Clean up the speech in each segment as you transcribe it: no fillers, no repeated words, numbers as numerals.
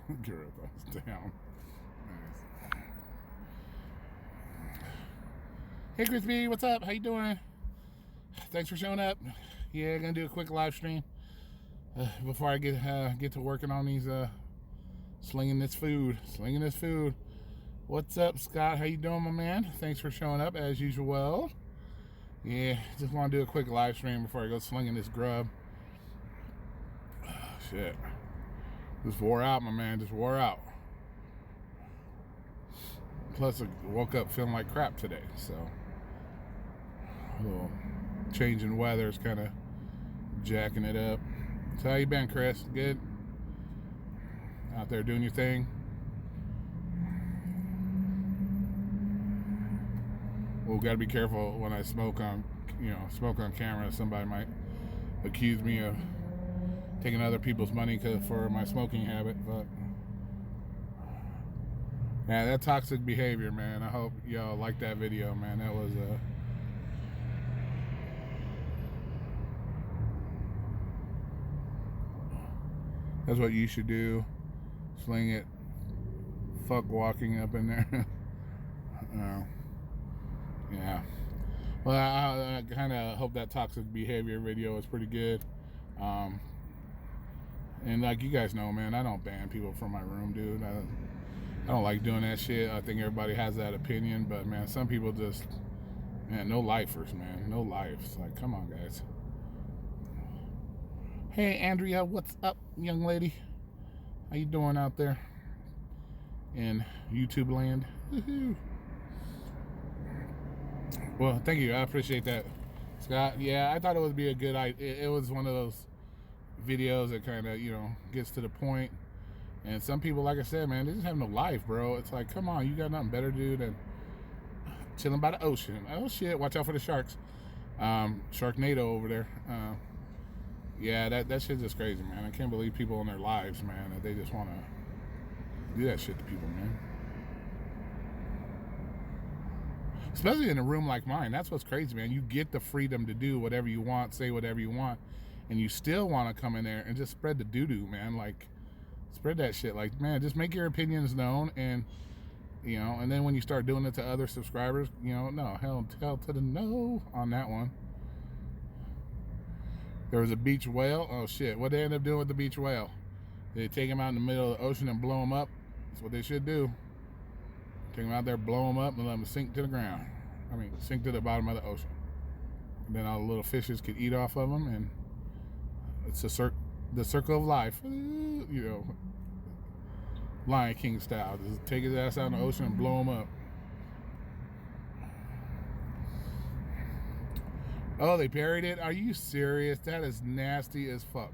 Girl, thumbs down. Nice. Hey, Chris B, what's up? How you doing? Thanks for showing up. Yeah, gonna do a quick live stream before I get to working on these slinging this food. What's up, Scott? How you doing, my man? Thanks for showing up as usual. Yeah, just want to do a quick live stream before I go slinging this grub. Oh, shit. Just wore out, my man. Just wore out. Plus, I woke up feeling like crap today, so a little change in weather is kind of jacking it up. So how you been, Chris? Good? Out there doing your thing? Well, gotta be careful when I smoke on camera. Somebody might accuse me of taking other people's money for my smoking habit, but yeah, that toxic behavior, man. I hope y'all like that video, man. That was that's what you should do. Sling it. Fuck walking up in there. Yeah. Well, I kind of hope that toxic behavior video is pretty good. And like you guys know, man, I don't ban people from my room, dude. I don't like doing that shit. I think everybody has that opinion, but man, some people just, man, no lifers, man. No lives. Like, come on, guys. Hey, Andrea, what's up, young lady? How you doing out there in YouTube land? Woohoo. Well, thank you. I appreciate that, Scott. Yeah, I thought it would be a good idea. It was one of those videos that kind of, gets to the point. And some people, like I said, man, they just have no life, bro. It's like, come on, you got nothing better to do than chilling by the ocean. Oh, shit, watch out for the sharks. Sharknado over there. Yeah, that shit's just crazy, man. I can't believe people in their lives, man, that they just want to do that shit to people, man. Especially in a room like mine. That's what's crazy, man. You get the freedom to do whatever you want, say whatever you want, and you still want to come in there and just spread the doo-doo, man. Like, spread that shit. Like, man, just make your opinions known, and and then when you start doing it to other subscribers, no, hell to the no on that one. There was a beach whale. Oh shit, what they end up doing with the beach whale? They take him out in the middle of the ocean and blow him up. That's what they should do. Take them out there, blow them up, and let them sink to the ground. I mean, sink to the bottom of the ocean. And then all the little fishes could eat off of them, and it's the circle of life. Lion King style. Just take his ass out in the ocean and blow him up. Oh, they buried it? Are you serious? That is nasty as fuck.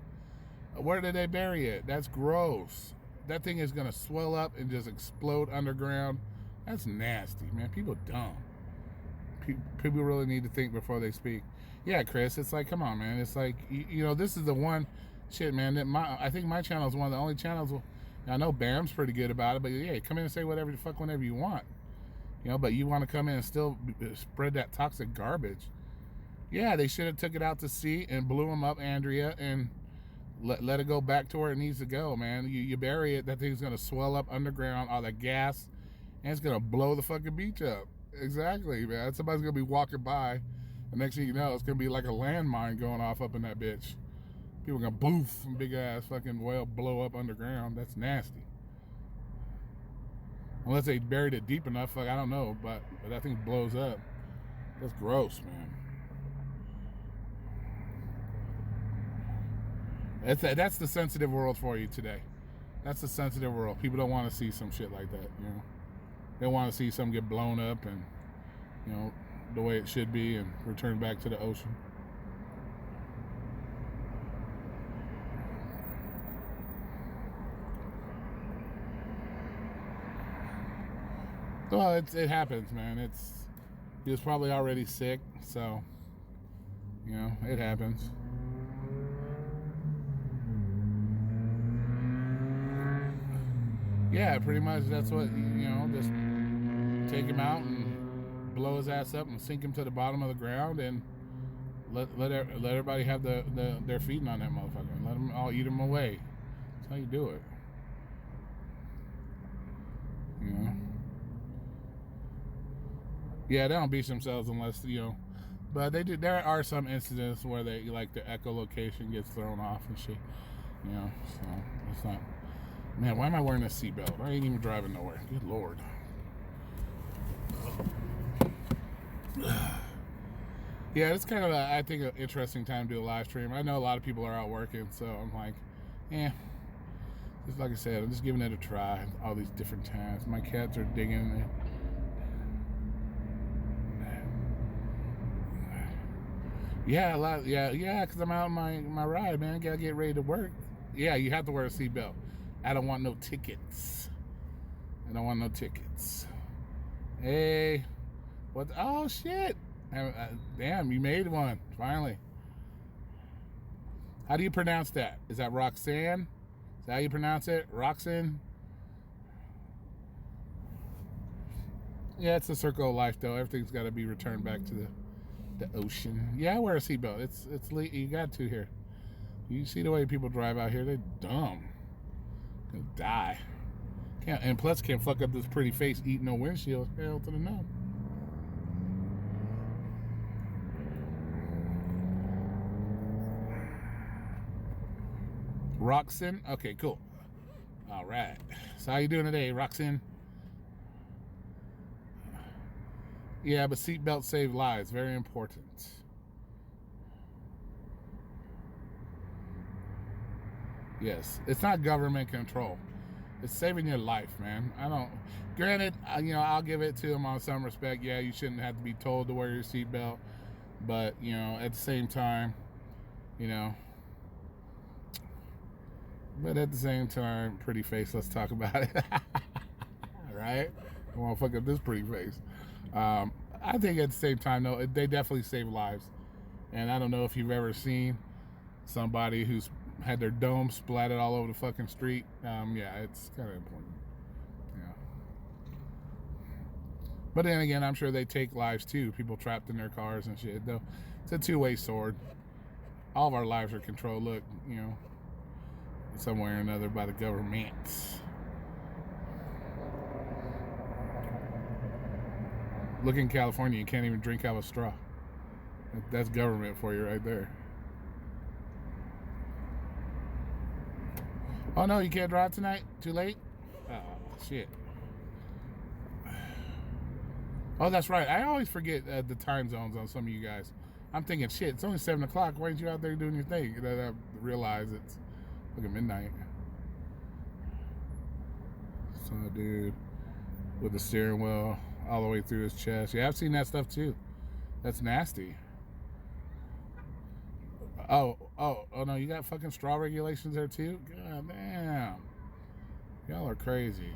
Where did they bury it? That's gross. That thing is going to swell up and just explode underground. That's nasty, man. People dumb. People really need to think before they speak. Yeah, Chris, it's like, come on, man. It's like, this is the one shit, man. I think my channel is one of the only channels. I know Bam's pretty good about it, but yeah, come in and say whatever the fuck whenever you want. But you want to come in and still spread that toxic garbage. Yeah, they should have took it out to sea and blew them up, Andrea, and let it go back to where it needs to go, man. You bury it, that thing's going to swell up underground, all that gas, and it's going to blow the fucking beach up. Exactly, man. Somebody's going to be walking by, and next thing you know, it's going to be like a landmine going off up in that bitch. People are going to boof, and big ass fucking whale blow up underground. That's nasty. Unless they buried it deep enough, like, I don't know, but that thing blows up. That's gross, man. That's the sensitive world for you today. That's the sensitive world. People don't want to see some shit like that, They want to see something get blown up and, the way it should be and return back to the ocean. Well, it happens, man. He was probably already sick, so, it happens. Yeah, pretty much that's what, just take him out and blow his ass up and sink him to the bottom of the ground and let everybody have their feeding on that motherfucker and let them all eat him away. That's how you do it. You know. Yeah, they don't beach themselves unless, you know, but they do. There are some incidents where they, like, the echolocation gets thrown off and shit. You know, so it's not. Man, why am I wearing a seatbelt? I ain't even driving nowhere. Good Lord. Yeah, it's kind of I think an interesting time to do a live stream. I know a lot of people are out working, so I'm like, just like I said, I'm just giving it a try. All these different times. My cats are digging it. Yeah, a lot. Yeah, because I'm out on my ride, man. Gotta get ready to work. Yeah, you have to wear a seatbelt. I don't want no tickets. I don't want no tickets. Hey, what? Oh shit! Damn, you made one finally. How do you pronounce that? Is that Roxanne? Is that how you pronounce it? Roxanne? Yeah, it's the circle of life, though. Everything's got to be returned back to the ocean. Yeah, I wear a seatbelt. It's you got to here. You see the way people drive out here? They're dumb. Gonna die. And plus can't fuck up this pretty face eating no windshield. Hell to the no. Roxanne? Okay, cool. All right. So how you doing today, Roxanne? Yeah, but seatbelts save lives. Very important. Yes, it's not government control. It's saving your life, man. Granted, you know, I'll give it to them on some respect. Yeah, you shouldn't have to be told to wear your seatbelt. But, you know, at the same time, you know. But at the same time, pretty face, let's talk about it. All right? I want to fuck up this pretty face. I think at the same time, though, they definitely save lives. And I don't know if you've ever seen somebody who's had their dome splattered all over the fucking street. Yeah, it's kind of important. Yeah. But then again, I'm sure they take lives too. People trapped in their cars and shit. Though it's a two-way sword. All of our lives are controlled. Look, you know, somewhere or another by the government. Look in California, you can't even drink out of a straw. That's government for you right there. Oh no, you can't drive tonight? Too late? Oh, shit. Oh, that's right. I always forget the time zones on some of you guys. I'm thinking, shit, it's only 7 o'clock. Why aren't you out there doing your thing? And then I realize it's fucking midnight. Some dude with the steering wheel all the way through his chest. Yeah, I've seen that stuff too. That's nasty. Oh no, you got fucking straw regulations there too? God damn. Y'all are crazy.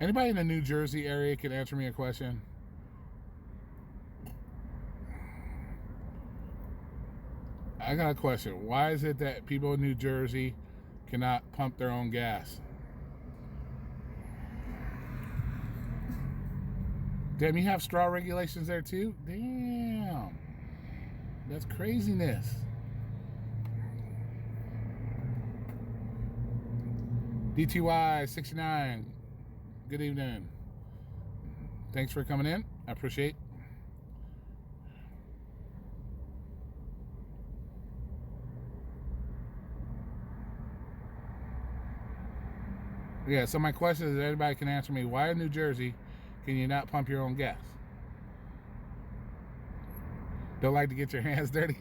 Anybody in the New Jersey area can answer me a question? I got a question. Why is it that people in New Jersey cannot pump their own gas? Damn, you have straw regulations there too? Damn. That's craziness. DTY 69. Good evening. Thanks for coming in. I appreciate it. Yeah, so my question is, anybody can answer me, why in New Jersey can you not pump your own gas? Don't like to get your hands dirty?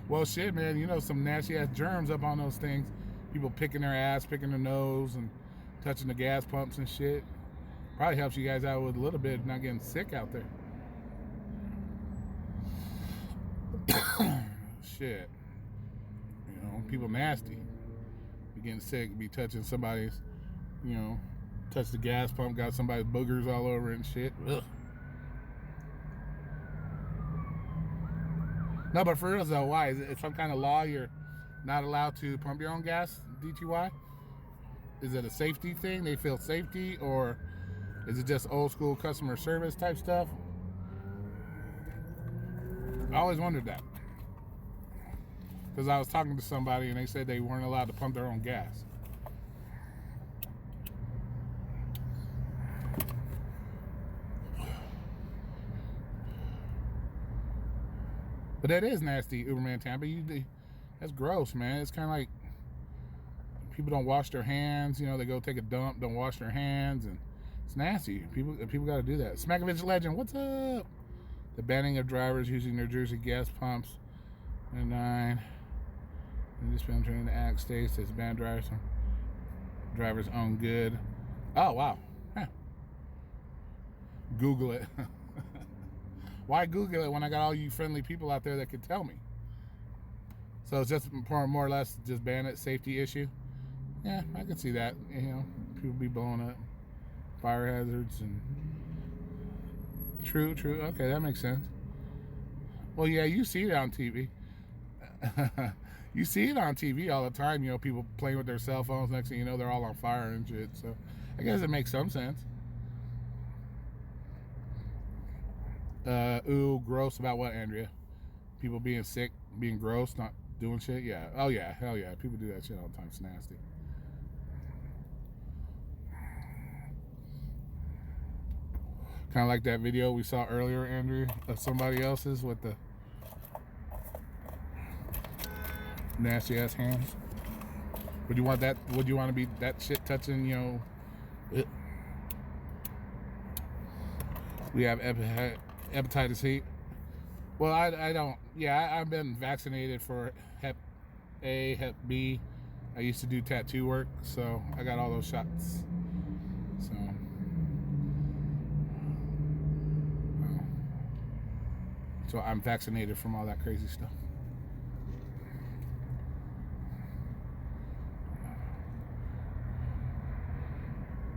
Well, shit, man, you know, some nasty-ass germs up on those things. People picking their ass, picking their nose, and touching the gas pumps and shit. Probably helps you guys out with a little bit, not getting sick out there. Shit. You know, people nasty. Be getting sick, be touching somebody's, you know, touch the gas pump, got somebody's boogers all over it and shit. Ugh. No, but for real though, why? Is it some kind of law you're not allowed to pump your own gas, DTY? Is it a safety thing? They feel safety? Or is it just old school customer service type stuff? I always wondered that. Because I was talking to somebody and they said they weren't allowed to pump their own gas. But that is nasty, Uberman Tampa. That's gross, man. It's kind of like people don't wash their hands. You know, they go take a dump, don't wash their hands, and it's nasty. People got to do that. Smackovich Legend, what's up? The banning of drivers using New Jersey gas pumps. And 9. And this film training the act states as banned drivers own good. Oh wow. Huh. Google it. Why Google it when I got all you friendly people out there that could tell me? So it's just more or less just ban it, safety issue. Yeah, I can see that. You know, people be blowing up fire hazards and true. Okay, that makes sense. Well, yeah, you see it on TV. You see it on TV all the time. You know, people playing with their cell phones. Next thing you know, they're all on fire and shit. So I guess it makes some sense. Ooh, gross about what, Andrea? People being sick, being gross, not doing shit? Yeah. Oh, yeah. Hell yeah. People do that shit all the time. It's nasty. Kind of like that video we saw earlier, Andrea, of somebody else's with the nasty ass hands. Would you want that? Would you want to be that shit touching, you know? We have hepatitis C. Well, I don't. Yeah, I've been vaccinated for Hep A, Hep B. I used to do tattoo work, so I got all those shots. So I'm vaccinated from all that crazy stuff.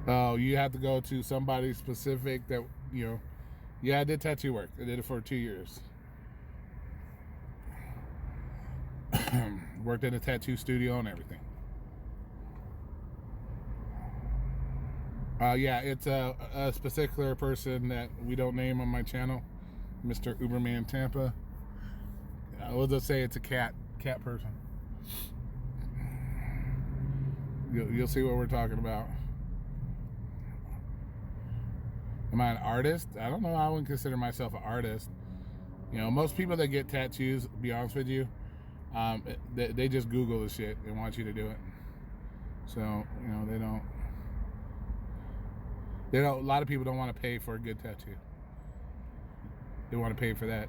Oh, you have to go to somebody specific that, you know. Yeah, I did tattoo work. I did it for 2 years. Worked in a tattoo studio and everything. Yeah, it's a particular person that we don't name on my channel, Mr. Uberman Tampa. We'll just say it's a cat person. You'll see what we're talking about. Am I an artist? I don't know. I wouldn't consider myself an artist. You know, most people that get tattoos, to be honest with you, they just Google the shit and want you to do it. So, you know, they don't. A lot of people don't want to pay for a good tattoo. They want to pay for that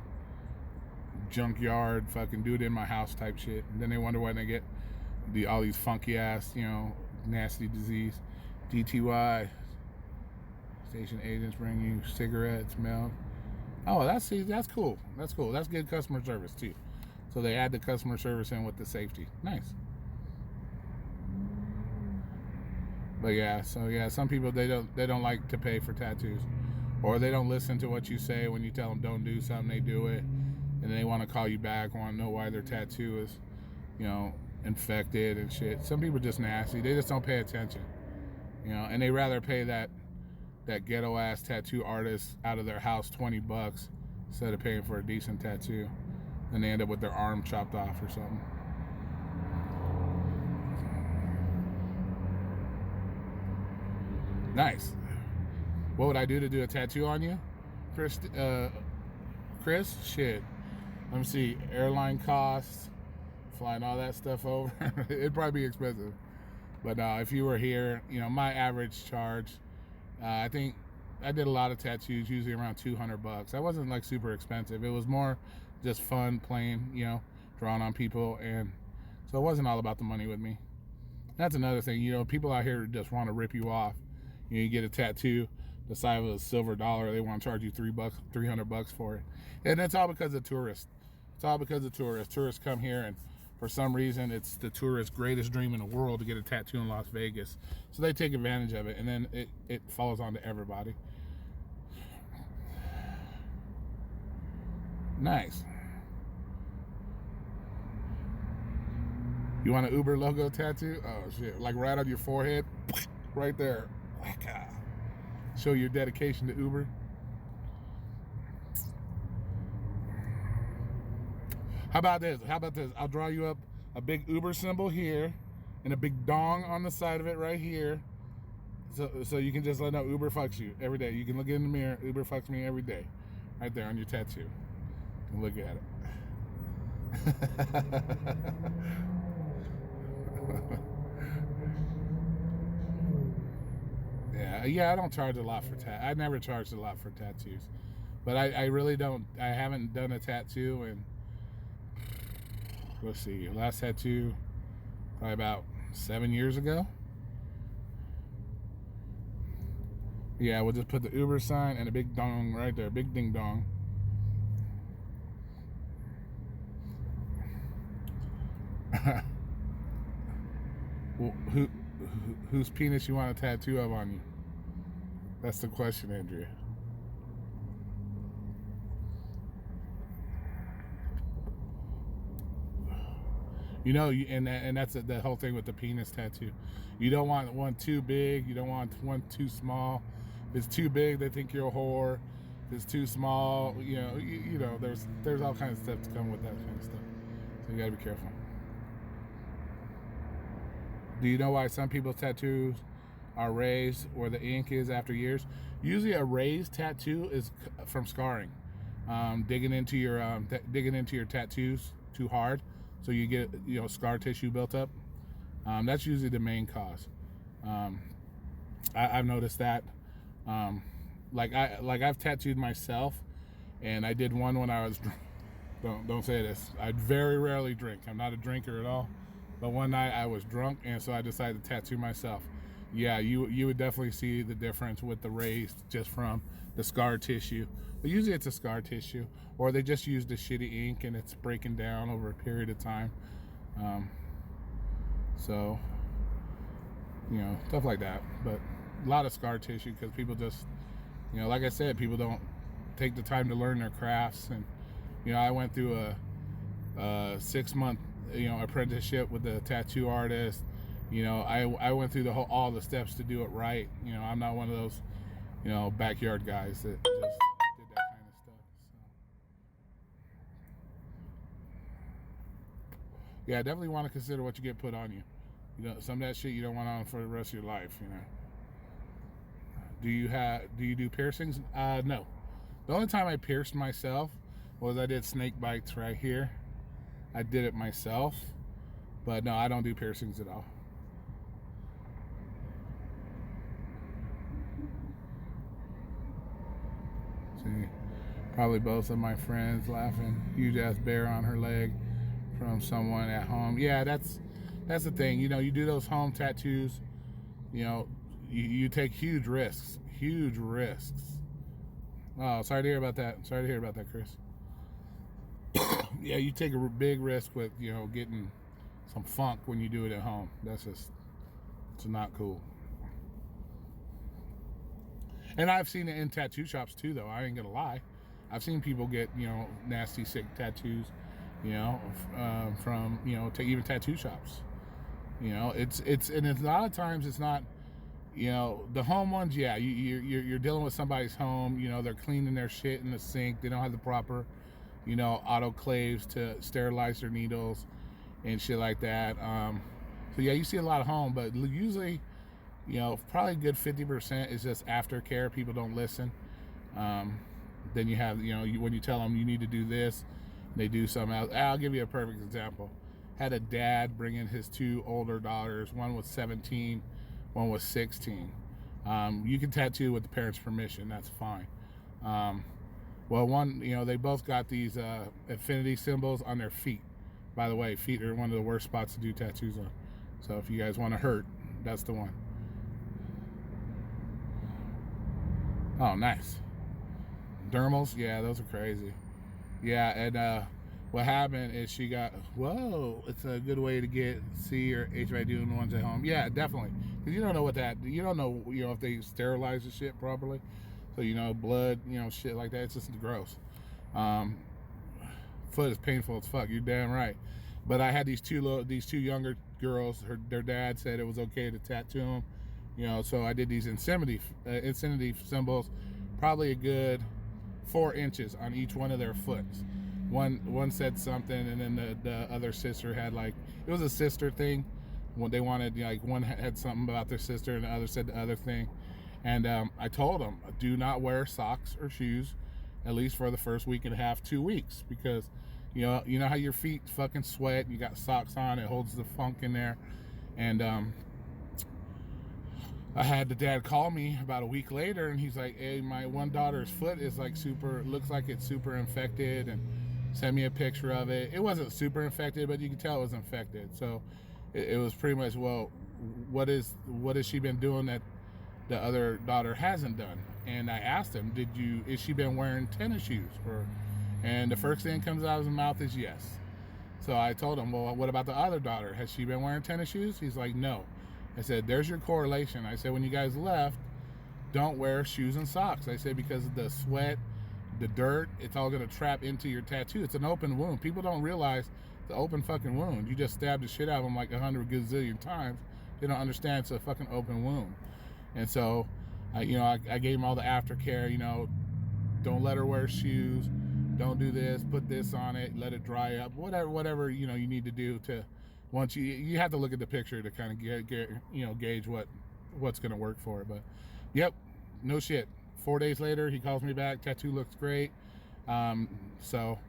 junkyard, fucking do it in my house type shit. And then they wonder why they get all these funky ass, you know, nasty disease, DTY. Station agents bring you cigarettes, milk. Oh, that's cool. That's cool. That's good customer service too. So they add the customer service in with the safety. Nice. But yeah, so yeah, some people they don't like to pay for tattoos, or they don't listen to what you say when you tell them don't do something. They do it, and they want to call you back, want to know why their tattoo is, you know, infected and shit. Some people are just nasty. They just don't pay attention, you know, and they rather pay that ghetto ass tattoo artist out of their house $20 instead of paying for a decent tattoo, and they end up with their arm chopped off or something. Nice. What would I do to do a tattoo on you, Chris? Shit. Let me see. Airline costs, flying all that stuff over. It'd probably be expensive. But if you were here, you know, my average charge, I think I did a lot of tattoos, usually around $200. That wasn't like super expensive. It was more just fun, playing, you know, drawing on people, and so it wasn't all about the money with me. That's another thing, you know, people out here just want to rip you off. You know, you get a tattoo the size of a silver dollar, they want to charge you $300 for it, and that's all because of tourists. It's all because of tourists. Tourists come here, and for some reason, it's the tourist's greatest dream in the world to get a tattoo in Las Vegas. So they take advantage of it, and then it falls on to everybody. Nice. You want an Uber logo tattoo? Oh, shit. Like right on your forehead? Right there. Show your dedication to Uber. How about this? I'll draw you up a big Uber symbol here and a big dong on the side of it right here. So you can just let know Uber fucks you every day. You can look in the mirror, Uber fucks me every day. Right there on your tattoo. You can look at it. Yeah, I don't charge a lot for I never charged a lot for tattoos, but I really don't. I haven't done a tattoo in, let's see, last tattoo probably about 7 years ago. Yeah, we'll just put the Uber sign and a big dong right there, big ding dong. Well, whose penis you want a tattoo of on you? That's the question, Andrea. You know, and that's the whole thing with the penis tattoo. You don't want one too big. You don't want one too small. If it's too big, they think you're a whore. If it's too small, you know, there's all kinds of stuff to come with that kind of stuff. So you gotta be careful. Do you know why some people's tattoos are raised or the ink is after years? Usually, a raised tattoo is from scarring, digging into your tattoos too hard, so you get scar tissue built up. That's usually the main cause. I've noticed that. Like I've tattooed myself, and I did one when I was don't say this. I very rarely drink. I'm not a drinker at all. But one night I was drunk, and so I decided to tattoo myself. Yeah, you would definitely see the difference with the raised just from the scar tissue. But usually it's a scar tissue, or they just use the shitty ink and it's breaking down over a period of time. So, stuff like that. But a lot of scar tissue because people just, like I said, people don't take the time to learn their crafts. And, I went through a 6-month apprenticeship with the tattoo artist. I went through all the steps to do it right. I'm not one of those backyard guys that just did that kind of stuff. So yeah, I definitely want to consider what you get put on you. Some of that shit you don't want on for the rest of your life. Do you do piercings? No. The only time I pierced myself was I did snake bites right here. I did it myself, but no, I don't do piercings at all. See, probably both of my friends laughing. Huge ass bear on her leg from someone at home. Yeah, that's the thing. You do those home tattoos. You take huge risks. Huge risks. Oh, sorry to hear about that. Sorry to hear about that, Chris. Yeah, you take a big risk with getting some funk when you do it at home. It's not cool. And I've seen it in tattoo shops too, though. I ain't gonna lie. I've seen people get nasty, sick tattoos, from to even tattoo shops. It's and a lot of times it's not. The home ones, yeah, you're dealing with somebody's home. They're cleaning their shit in the sink. They don't have the proper autoclaves to sterilize their needles and shit like that. So yeah, you see a lot of home, but usually, probably a good 50% is just aftercare. People don't listen. Then you have, when you tell them you need to do this, they do something else. I'll give you a perfect example. Had a dad bring in his 2 older daughters. One was 17, one was 16. You can tattoo with the parents' permission. That's fine. Well, one, they both got these infinity symbols on their feet. By the way, feet are one of the worst spots to do tattoos on. So if you guys want to hurt, that's the one. Oh, nice. Dermals, yeah, those are crazy. Yeah, and what happened is she got, whoa, it's a good way to see your HIV doing ones at home. Yeah, definitely. Because you don't know you don't know, if they sterilize the shit properly. So, blood, shit like that, it's just gross. Foot is painful as fuck, you're damn right. But I had these two younger girls, their dad said it was okay to tattoo them. So I did these infinity symbols, probably a good 4 inches on each one of their foots. One said something, and then the other sister had it was a sister thing. When they wanted, one had something about their sister, and the other said the other thing. And I told them, do not wear socks or shoes, at least for the first week and a half, 2 weeks, because You know how your feet fucking sweat, you got socks on, it holds the funk in there. And I had the dad call me about a week later, and he's like, hey, my one daughter's foot is like looks like it's super infected, and sent me a picture of it. It wasn't super infected, but you could tell it was infected. So it was pretty much, well, what has she been doing that the other daughter hasn't done? And I asked him, is she been wearing tennis shoes? And the first thing that comes out of his mouth is yes. So I told him, well, what about the other daughter? Has she been wearing tennis shoes? He's like, no. I said, there's your correlation. I said, when you guys left, don't wear shoes and socks. I said, because of the sweat, the dirt, it's all going to trap into your tattoo. It's an open wound. People don't realize the open fucking wound. You just stabbed the shit out of them like 100 gazillion times. They don't understand it's a fucking open wound. And so, I gave him all the aftercare, don't let her wear shoes. Don't do this, put this on it, let it dry up, whatever, you need to do to, once you have to look at the picture to kind of gauge what's going to work for it. But yep, no shit. 4 days later, he calls me back, tattoo looks great. So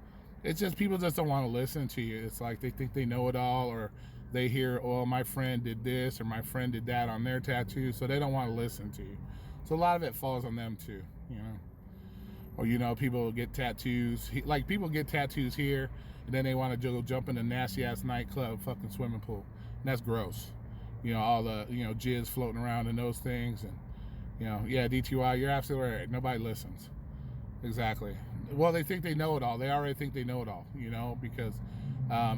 it's just, people just don't want to listen to you. It's like they think they know it all, or they hear, oh, my friend did this or my friend did that on their tattoo, so they don't want to listen to you. So a lot of it falls on them too, Or, people get tattoos. People get tattoos here, and then they want to go jump in a nasty-ass nightclub, fucking swimming pool. And that's gross. All the, jizz floating around in those things. And, yeah, DTY, you're absolutely right. Nobody listens. Exactly. Well, they think they know it all. They already think they know it all, because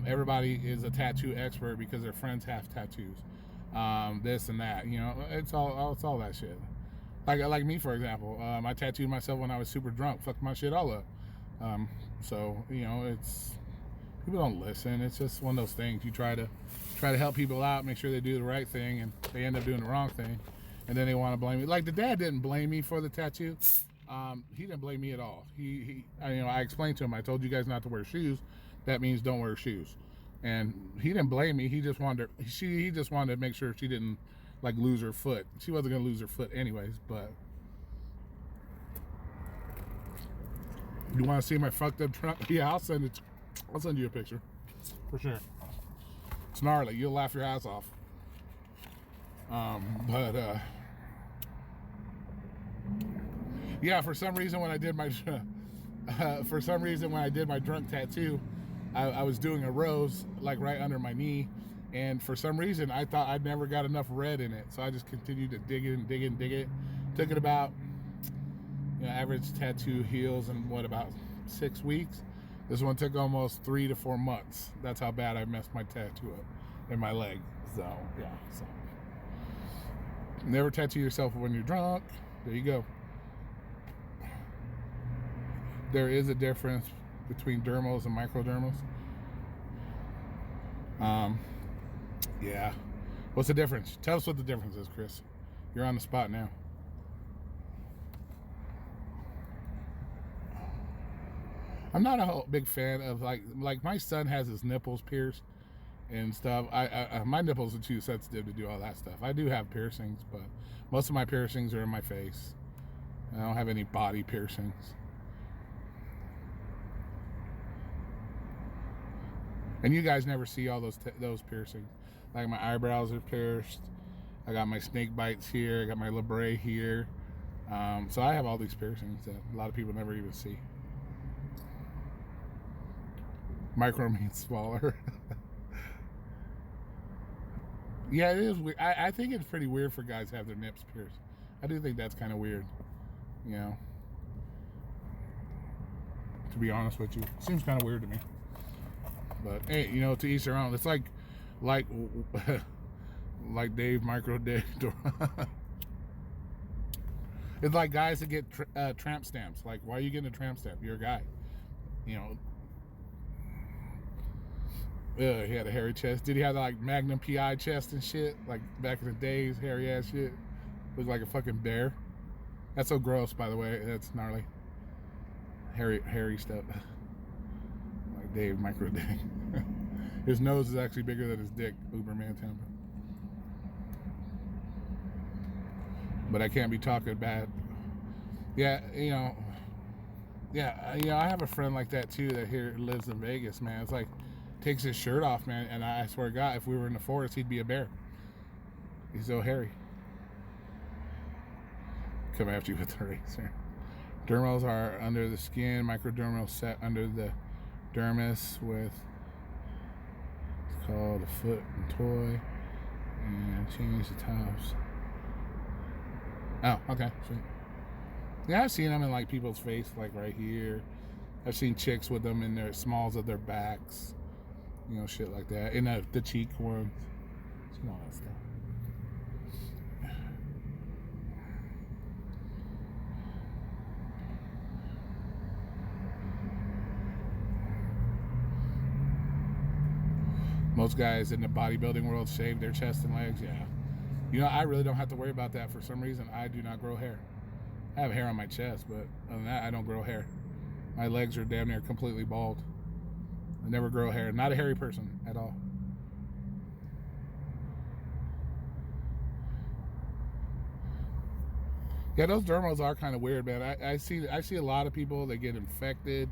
everybody is a tattoo expert because their friends have tattoos. This and that, it's all that shit. Like me, for example, I tattooed myself when I was super drunk, fucked my shit all up. So it's, people don't listen. It's just one of those things. You try to help people out, make sure they do the right thing, and they end up doing the wrong thing, and then they want to blame me. Like the dad didn't blame me for the tattoo. He didn't blame me at all. I explained to him, I told you guys not to wear shoes. That means don't wear shoes. And he didn't blame me. He just wanted to make sure she didn't lose her foot. She wasn't gonna lose her foot anyways. But you want to see my fucked up trunk? Yeah, I'll send you a picture for sure. It's gnarly. You'll laugh your ass off. Yeah, for some reason when I did my drunk tattoo, I was doing a rose right under my knee. And for some reason, I thought I'd never got enough red in it. So I just continued to dig it. Took it about, average tattoo heals in about 6 weeks. This one took almost 3 to 4 months. That's how bad I messed my tattoo up in my leg. So, yeah. So, never tattoo yourself when you're drunk. There you go. There is a difference between dermals and microdermals. Yeah. What's the difference? Tell us what the difference is, Chris. You're on the spot now. I'm not a big fan of like my son has his nipples pierced and stuff. My nipples are too sensitive to do all that stuff. I do have piercings, but most of my piercings are in my face. I don't have any body piercings. And you guys never see all those piercings. Like my eyebrows are pierced. I got my snake bites here. I got my labret here. So I have all these piercings that a lot of people never even see. Micro means smaller. Yeah, it is weird. I think it's pretty weird for guys to have their nips pierced. I do think that's kind of weird. To be honest with you. Seems kind of weird to me. But hey, to each their own. It's like Dave, Micro Dave. It's like guys that get tramp stamps. Like, why are you getting a tramp stamp? You're a guy. He had a hairy chest. Did he have Magnum PI chest and shit? Like back in the days, hairy ass shit. Looked like a fucking bear. That's so gross, by the way. That's gnarly. Hairy stuff. Like Dave, Micro Dave. His nose is actually bigger than his dick, Uberman Tampa. But I can't be talking bad. Yeah, Yeah, you know, I have a friend like that too that here lives in Vegas, man. It's like takes his shirt off, man, and I swear to God, if we were in the forest, he'd be a bear. He's so hairy. Come after you with the razor. Dermals are under the skin. Microdermal set under the dermis with, it's called a foot and toy. And change the tops. Oh, okay, sweet. Yeah, I've seen them in like people's face, like right here. I've seen chicks with them in their smalls of their backs. You know, shit like that. In the cheek ones. Seen all that stuff. Most guys in the bodybuilding world shave their chest and legs. Yeah. You know, I really don't have to worry about that. For some reason, I do not grow hair. I have hair on my chest, but other than that, I don't grow hair. My legs are damn near completely bald. I never grow hair. Not a hairy person at all. Yeah, those dermals are kind of weird, man. I see a lot of people that get infected,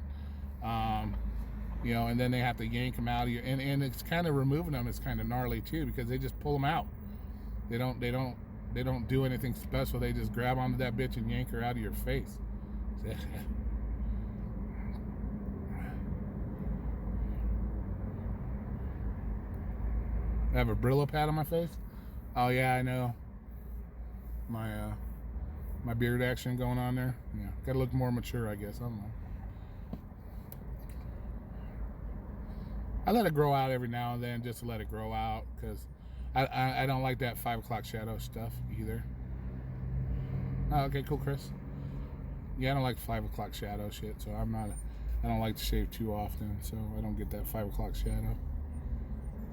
you know, and then they have to yank them out of you, and it's kind of removing them is kind of gnarly too, because they just pull them out. They don't do anything special. They just grab onto that bitch and yank her out of your face. I have a Brillo pad on my face. Oh yeah, I know. My beard action going on there. Yeah, gotta look more mature, I guess. I don't know. I let it grow out every now and then, just to let it grow out, because I don't like that 5 o'clock shadow stuff either. Oh, okay, cool, Chris. Yeah, I don't like 5 o'clock shadow shit, so I don't like to shave too often, so I don't get that 5 o'clock shadow.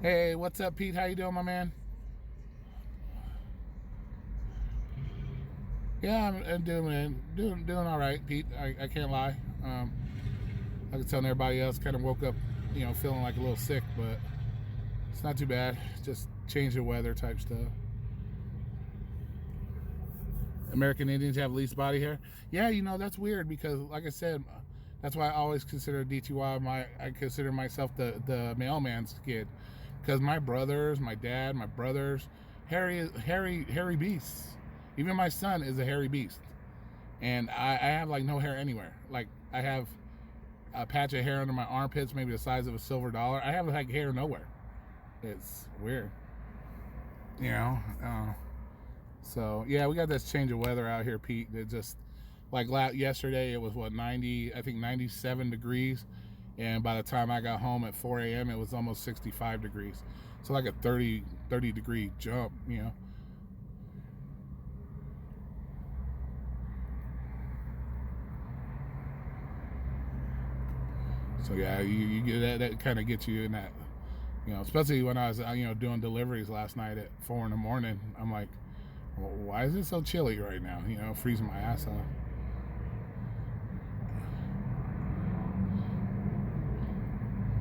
Hey, what's up, Pete? How you doing, my man? Yeah, I'm doing all right, Pete. I can't lie. I was telling everybody else, kind of woke up, you know, feeling like a little sick, but it's not too bad. Just change the weather type stuff. American Indians have least body hair. Yeah, you know, that's weird, because like I said, that's why I always consider DTY I consider myself the mailman's kid, because my brothers, my dad, my brothers, hairy beasts. Even my son is a hairy beast, and I have like no hair anywhere. Like, I have a patch of hair under my armpits, maybe the size of a silver dollar. I have like hair nowhere. It's weird, you know. So yeah, we got this change of weather out here, Pete. It just, like yesterday, it was what, 90, I think 97 degrees, and by the time I got home at 4 a.m. it was almost 65 degrees. So like a 30 degree jump, you know. So yeah, you get that kind of gets you in that, you know, especially when I was, you know, doing deliveries last night at 4 in the morning. I'm like, well, why is it so chilly right now? You know, freezing my ass off.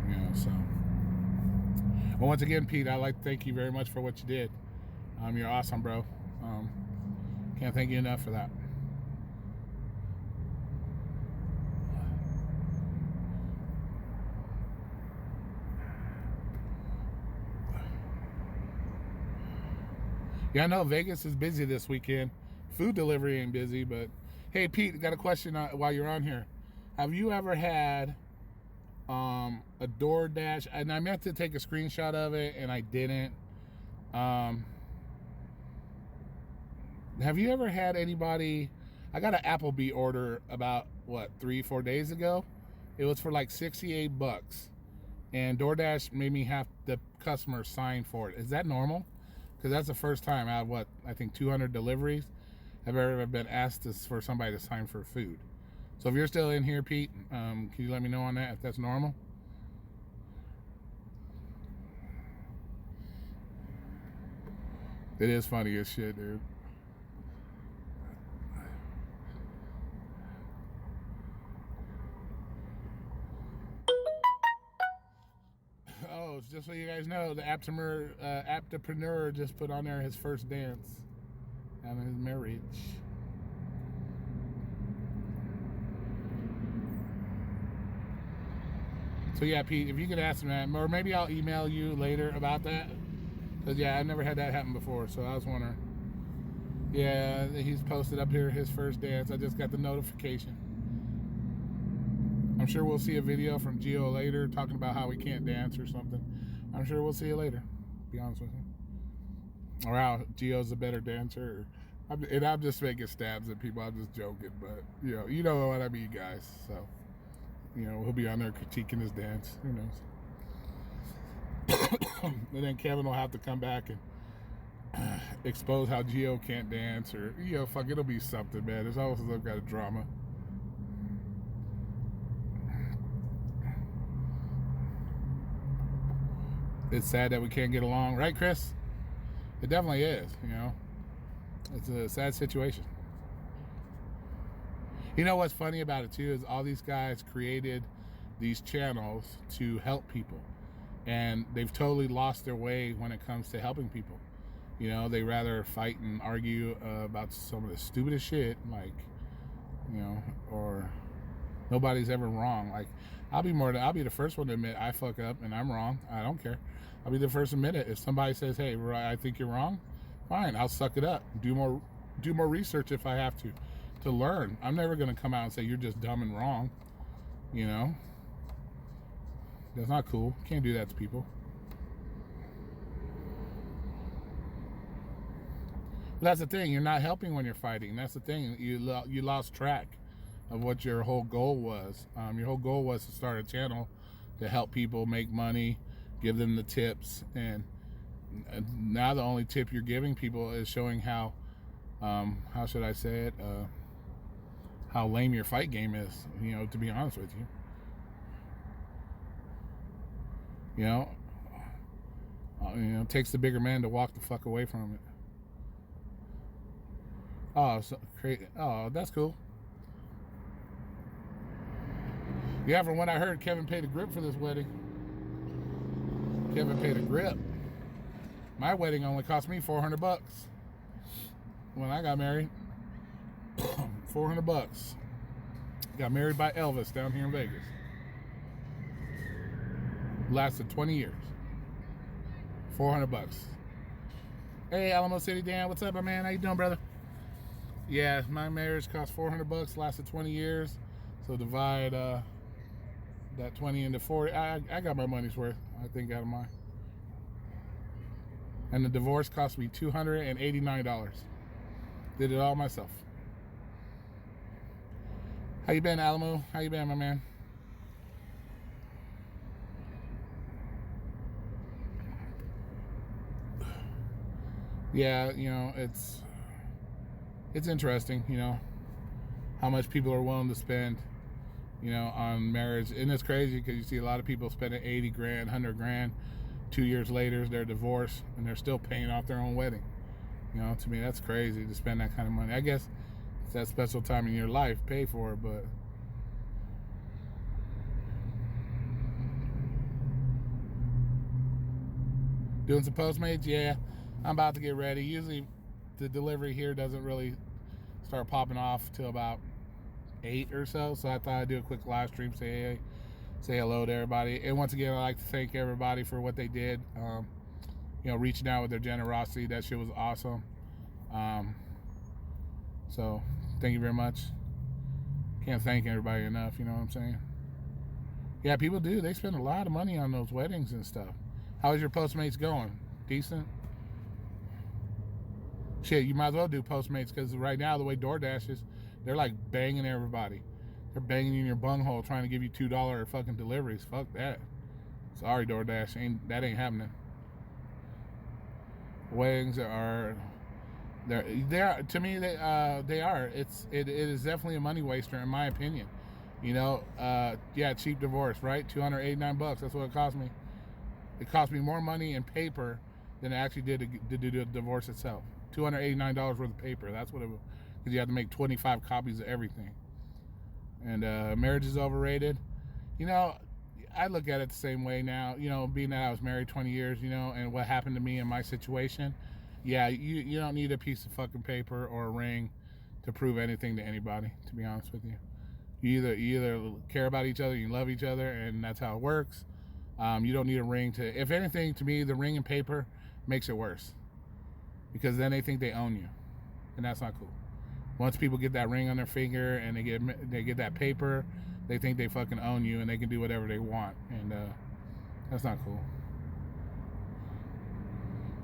You know, so. Well, once again, Pete, I'd like to thank you very much for what you did. You're awesome, bro. Can't thank you enough for that. Yeah, I know Vegas is busy this weekend. Food delivery ain't busy, but hey, Pete, got a question while you're on here. Have you ever had a DoorDash? And I meant to take a screenshot of it, and I didn't. Have you ever had anybody? I got an Applebee order about, what, 3-4 days ago. It was for like $68, and DoorDash made me have the customer sign for it. Is that normal? Because that's the first time out of, what, I think 200 deliveries I've ever been asked for somebody to sign for food. So if you're still in here, Pete, can you let me know on that, if that's normal? It is funny as shit, dude. Oh, just so you guys know, the Aptapreneur just put on there his first dance and his marriage. So yeah, Pete, if you could ask him that, or maybe I'll email you later about that. Because yeah, I never had that happen before, so I was wondering. Yeah, he's posted up here his first dance. I just got the notification. I'm sure we'll see a video from Gio later talking about how he can't dance or something. I'm sure we'll see it later, to be honest with you. Or how Gio's a better dancer. And I'm just making stabs at people. I'm just joking, but you know what I mean, guys. So, he'll be on there critiquing his dance. Who knows? And then Kevin will have to come back and expose how Gio can't dance, or fuck, it'll be something, man. There's always some kind of drama. It's sad that we can't get along, right, Chris? It definitely is. It's a sad situation. You know what's funny about it too is all these guys created these channels to help people, and they've totally lost their way when it comes to helping people. They rather fight and argue about some of the stupidest shit, like, or nobody's ever wrong. Like, I'll be the first one to admit I fuck up and I'm wrong. I don't care. I'll be the first to admit it. If somebody says, "Hey, I think you're wrong," fine, I'll suck it up. Do more research if I have to learn. I'm never gonna come out and say you're just dumb and wrong. That's not cool. Can't do that to people. That's the thing. You're not helping when you're fighting. That's the thing. You lost track of what your whole goal was. Your whole goal was to start a channel to help people make money, give them the tips, and now the only tip you're giving people is showing how should I say it, how lame your fight game is, to be honest with you. It takes the bigger man to walk the fuck away from it. Oh, that's cool. Yeah, from what I heard, Kevin paid a grip for this wedding. Kevin paid a grip. My wedding only cost me $400 when I got married. $400. Got married by Elvis down here in Vegas. Lasted 20 years. $400. Hey, Alamo City Dan, what's up, my man? How you doing, brother? Yeah, my marriage cost $400, lasted 20 years. So divide that 20 into 40. I got my money's worth, I think, out of mine. And the divorce cost me $289. Did it all myself. How you been, Alamo? How you been, my man? Yeah, it's interesting, how much people are willing to spend, on marriage. And it's crazy because you see a lot of people spending 80 grand, 100 grand. 2 years later, they're divorced and they're still paying off their own wedding. To me, that's crazy to spend that kind of money. I guess it's that special time in your life, pay for it, but doing some Postmates, yeah. I'm about to get ready. Usually the delivery here doesn't really start popping off till about 8 or so. So I thought I'd do a quick live stream, say hello to everybody. And once again, I'd like to thank everybody for what they did. Reaching out with their generosity. That shit was awesome. So thank you very much. Can't thank everybody enough, you know what I'm saying? Yeah, people do. They spend a lot of money on those weddings and stuff. How's your Postmates going? Decent? Shit, you might as well do Postmates, because right now, the way DoorDash is, they're like banging everybody. They're banging you in your bunghole trying to give you $2 fucking deliveries. Fuck that. Sorry, DoorDash. That ain't happening. Weddings are... They are, to me, they are. It is definitely a money waster, in my opinion. Yeah, cheap divorce, right? $289. That's what it cost me. It cost me more money in paper than it actually did to do the divorce itself. $289 worth of paper. That's what it was. Because you have to make 25 copies of everything. And marriage is overrated. I look at it the same way now. Being that I was married 20 years, and what happened to me in my situation. Yeah, you don't need a piece of fucking paper or a ring to prove anything to anybody, to be honest with you. You either care about each other, you love each other, and that's how it works. You don't need a ring to. If anything, to me, the ring and paper makes it worse, because then they think they own you, and that's not cool. Once people get that ring on their finger and they get that paper, they think they fucking own you and they can do whatever they want, and that's not cool.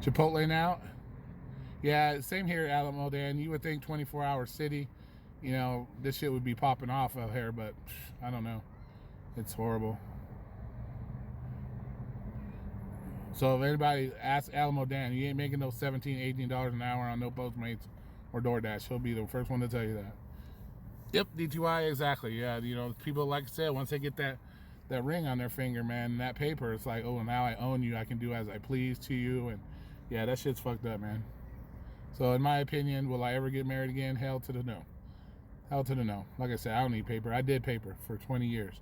Chipotle now, yeah, same here, Alamo Dan. You would think 24-hour city, you know, this shit would be popping off out here, but I don't know. It's horrible. So if anybody asks Alamo Dan, you ain't making no $17, $18 an hour on no Postmates or DoorDash. He'll be the first one to tell you that. Yep, DTY, exactly. Yeah, you know, people, like I said, once they get that ring on their finger, man, and that paper, it's like, oh, now I own you. I can do as I please to you. And yeah, that shit's fucked up, man. So in my opinion, will I ever get married again? Hell to the no. Hell to the no. Like I said, I don't need paper. I did paper for 20 years.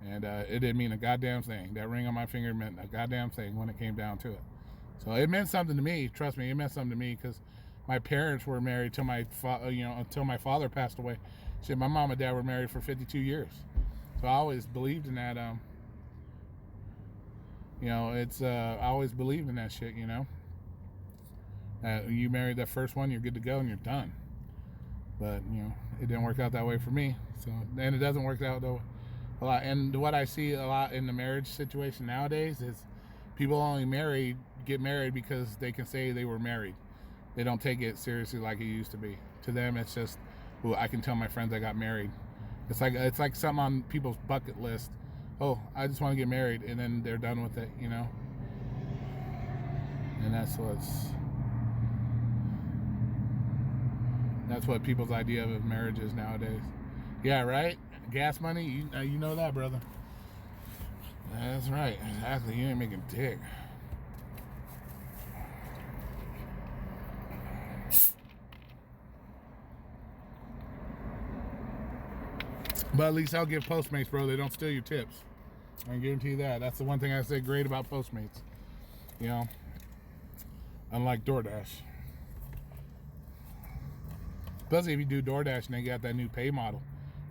And it didn't mean a goddamn thing. That ring on my finger meant a goddamn thing when it came down to it. So it meant something to me. Trust me, it meant something to me, because my parents were married till until my father passed away. Shit, my mom and dad were married for 52 years. So I always believed in that. I always believed in that shit. You know, you married that first one, you're good to go and you're done. But you know, it didn't work out that way for me. So, and it doesn't work out though a lot. And what I see a lot in the marriage situation nowadays is people only get married because they can say they were married. They don't take it seriously like it used to be. To them, it's just, well, I can tell my friends I got married. It's like something on people's bucket list. Oh, I just want to get married, and then they're done with it, you know. And that's what people's idea of marriage is nowadays. Yeah, right? Gas money, you know that, brother. That's right, exactly. You ain't making dick. But at least I'll give Postmates, bro. They don't steal your tips. I can guarantee you that. That's the one thing I say great about Postmates. You know, unlike DoorDash. Especially if you do DoorDash and they got that new pay model.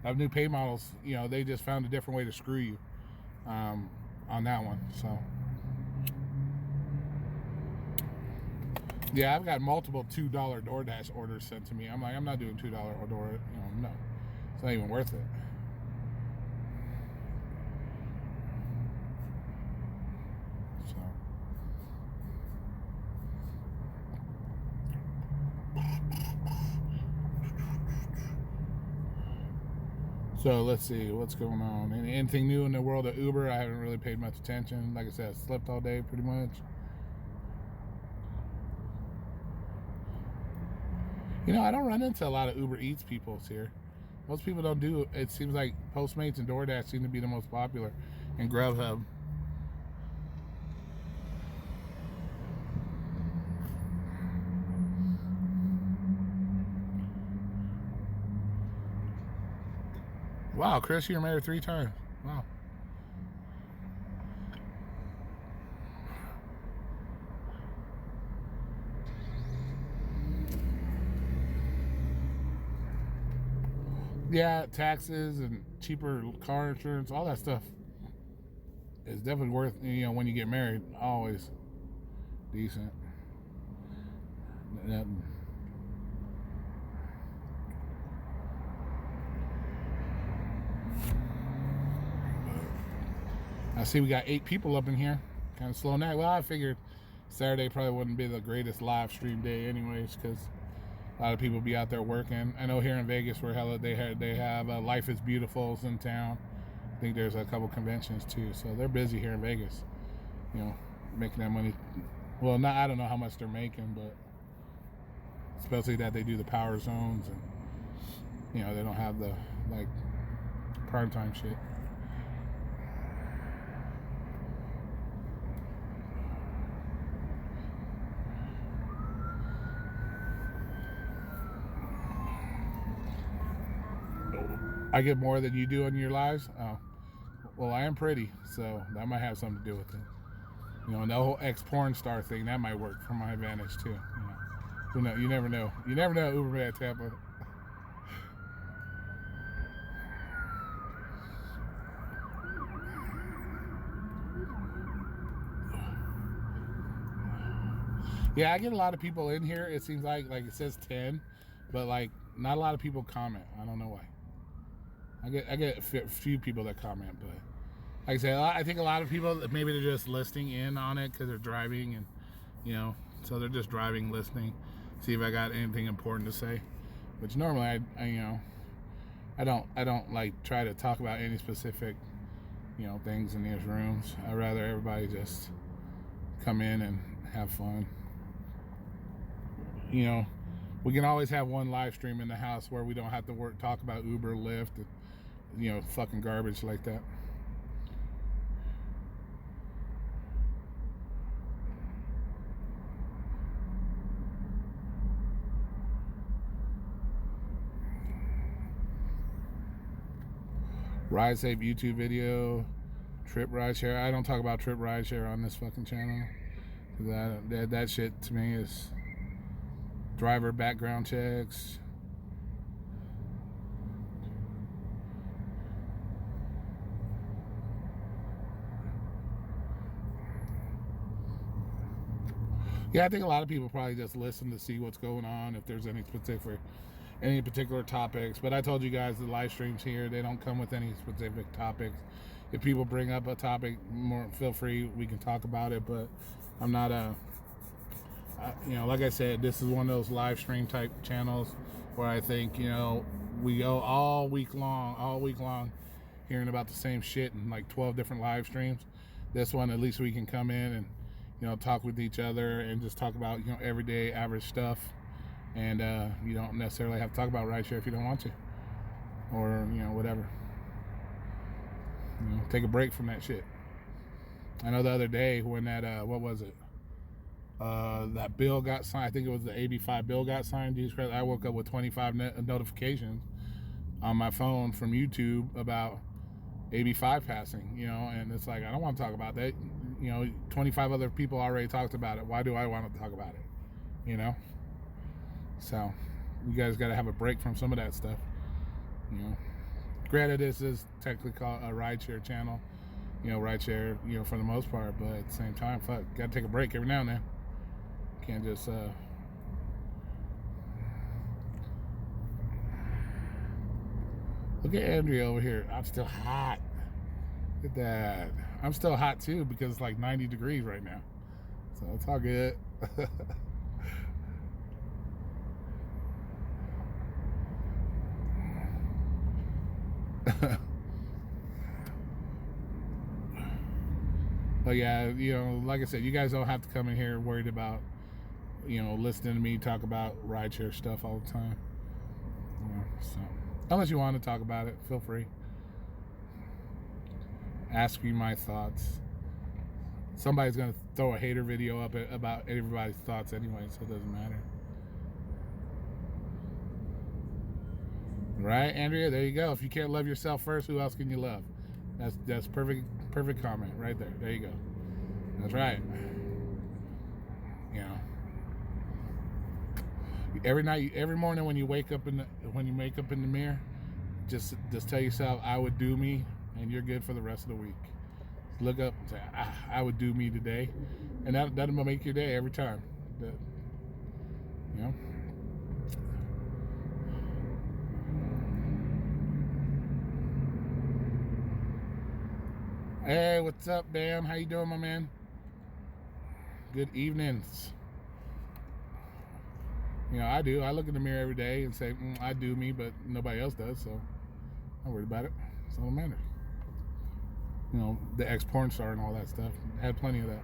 That new pay models, you know, they just found a different way to screw you on that one. So, yeah, I've got multiple $2 DoorDash orders sent to me. I'm like, I'm not doing $2 order. You know, no, it's not even worth it. So let's see what's going on. Anything new in the world of Uber? I haven't really paid much attention. Like I said, I slept all day pretty much. You know, I don't run into a lot of Uber Eats people here. Most people don't do. It seems like Postmates and DoorDash seem to be the most popular, and Grubhub. Wow, Chris, you're married 3 times. Wow. Yeah, taxes and cheaper car insurance, all that stuff is definitely worth, you know, when you get married, always decent. I see we got 8 people up in here. Kind of slow now. Well, I figured Saturday probably wouldn't be the greatest live stream day anyways, because a lot of people be out there working. I know here in Vegas where they have Life is Beautiful's in town. I think there's a couple conventions too. So they're busy here in Vegas, you know, making that money. Well, I don't know how much they're making, but especially that they do the power zones and, you know, they don't have the, like, primetime shit. I get more than you do in your lives? Oh, well, I am pretty, so that might have something to do with it. You know, and the whole ex-porn star thing, that might work for my advantage too. You know, you never know. You never know, Uberman Tampa. Yeah, I get a lot of people in here. It seems like it says 10, but like not a lot of people comment. I don't know why. I get a few people that comment, but like I said, I think a lot of people maybe they're just listening in on it because they're driving, and you know, so they're just driving, listening, see if I got anything important to say. Which normally I you know, I don't like try to talk about any specific, you know, things in these rooms. I'd rather everybody just come in and have fun. You know, we can always have one live stream in the house where we don't have to talk about Uber, Lyft, and, you know, fucking garbage like that. Ride Safe YouTube video, Trip Rideshare. I don't talk about Trip Rideshare on this fucking channel. That shit to me is driver background checks. Yeah, I think a lot of people probably just listen to see what's going on, if there's any particular topics. But I told you guys the live streams here, they don't come with any specific topics. If people bring up a topic, feel free, we can talk about it. But I'm not you know, like I said, this is one of those live stream type channels where I think, you know, we go all week long hearing about the same shit in like 12 different live streams. This one, at least we can come in and, you know, talk with each other and just talk about, you know, everyday average stuff. And you don't necessarily have to talk about rideshare if you don't want to, or, you know, whatever. You know, take a break from that shit. I know the other day when that what was it? That bill got signed. I think it was the AB5 bill got signed. I woke up with 25 notifications on my phone from YouTube about AB5 passing. You know, and it's like, I don't want to talk about that. You know, 25 other people already talked about it. Why do I want to talk about it? You know. So, you guys got to have a break from some of that stuff. You know, granted, this is technically called a rideshare channel. You know, rideshare, you know, for the most part, but at the same time, fuck, got to take a break every now and then. Can't just look at Andrea over here. I'm still hot. Look at that. I'm still hot too because it's like 90 degrees right now. So it's all good. But yeah, you know, like I said, you guys don't have to come in here worried about, you know, listening to me talk about rideshare stuff all the time. You know, so unless you want to talk about it, feel free. Ask me my thoughts. Somebody's gonna throw a hater video up about everybody's thoughts anyway, so it doesn't matter. Right, Andrea? There you go. If you can't love yourself first, who else can you love? That's perfect comment right there. There you go. That's right. You know, every morning when you wake up in the mirror, just tell yourself, I would do me, and you're good for the rest of the week. Look up and say, I would do me today, and that'll make your day every time. You know. Hey, what's up, Bam? How you doing, my man? Good evenings. You know, I do. I look in the mirror every day and say, I do me, but nobody else does, so I'm not worried about it. It's all that matters. You know, the ex-porn star and all that stuff. I had plenty of that.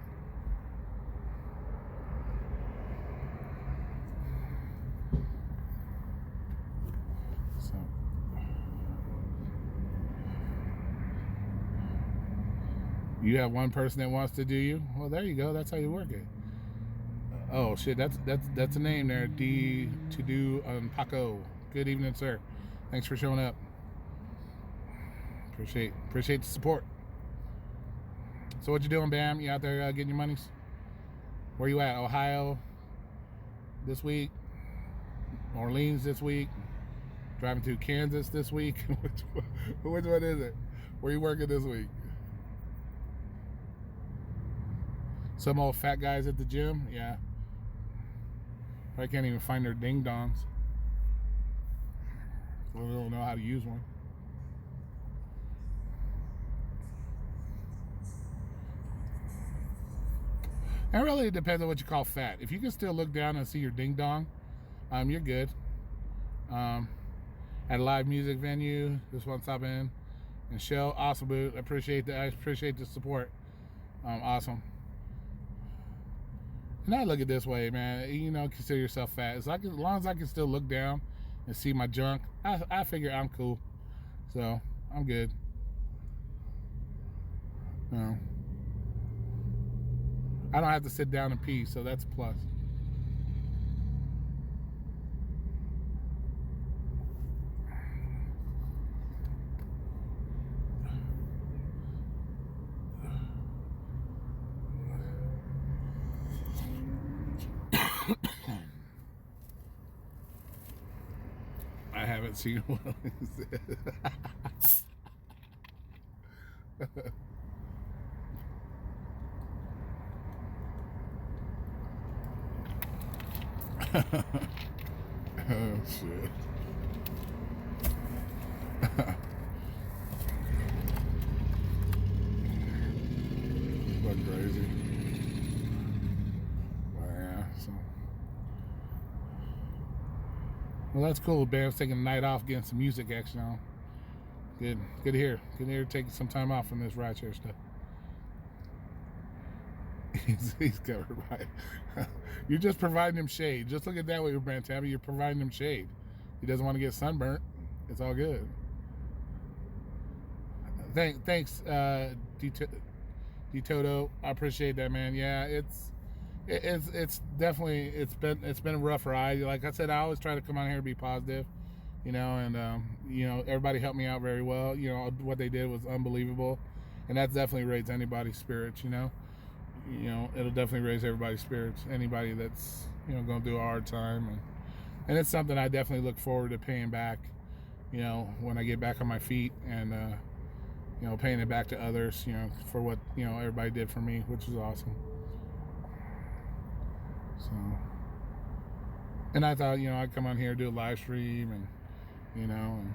So. You have one person that wants to do you? Well, there you go. That's how you work it. Oh shit, that's a name there. D to do Paco. Good evening, sir. Thanks for showing up. Appreciate the support. So what you doing, Bam? You out there getting your monies? Where you at? Ohio this week? Orleans this week? Driving to Kansas this week? Which one is it? Where you working this week? Some old fat guys at the gym? Yeah. I can't even find their ding dongs. They don't know how to use one. It really depends on what you call fat. If you can still look down and see your ding dong, you're good. At a live music venue, just want to stop in and show. Awesome, boot. I appreciate that. I appreciate the support. Awesome. And I look at it this way, man. You know, consider yourself fat. As long as I can still look down and see my junk, I figure I'm cool. So I'm good. You know, I don't have to sit down and pee, so that's a plus. I haven't seen one. Oh shit. What crazy. Yeah, so. Well, that's cool. Bam's taking the night off, getting some music action on. Good to hear. Good to hear taking some time off from this rideshare stuff. He's covered right. You're just providing him shade. Just look at that way, Brand Tabby. You're providing him shade. He doesn't want to get sunburnt. It's all good. Thanks, D-Toto. I appreciate that, man. Yeah, it's definitely it's been a rough ride. Like I said, I always try to come on here and be positive, you know, and you know, everybody helped me out very well. You know, what they did was unbelievable, and that definitely raised anybody's spirits. You know, it'll definitely raise everybody's spirits. Anybody that's, you know, going through a hard time, and it's something I definitely look forward to paying back. You know, when I get back on my feet, and you know, paying it back to others, you know, for what, you know, everybody did for me, which is awesome. So, and I thought, you know, I'd come on here, do a live stream, and, you know, and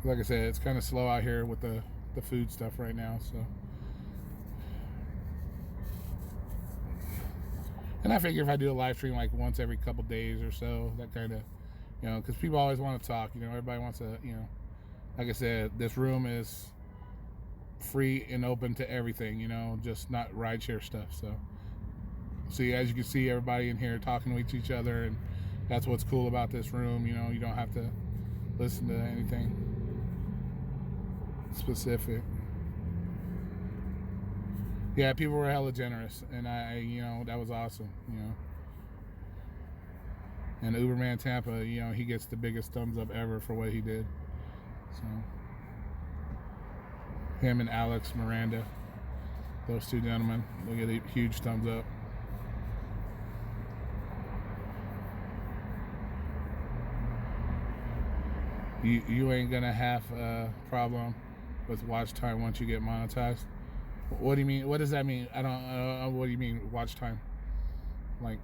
like I said, it's kind of slow out here with the food stuff right now, so. And I figure if I do a live stream like once every couple days or so, that kind of, you know, because people always want to talk, you know, everybody wants to, you know, like I said, this room is free and open to everything, you know, just not rideshare stuff. So see, as you can see, everybody in here talking with each other, and that's what's cool about this room. You know, you don't have to listen to anything specific. Yeah, people were hella generous, and I you know, that was awesome, you know. And Uberman Tampa, you know, he gets the biggest thumbs up ever for what he did. So him and Alex Miranda, those two gentlemen, they get a huge thumbs up. You ain't gonna have a problem with watch time once you get monetized. What do you mean? What does that mean? I don't. What do you mean watch time? Like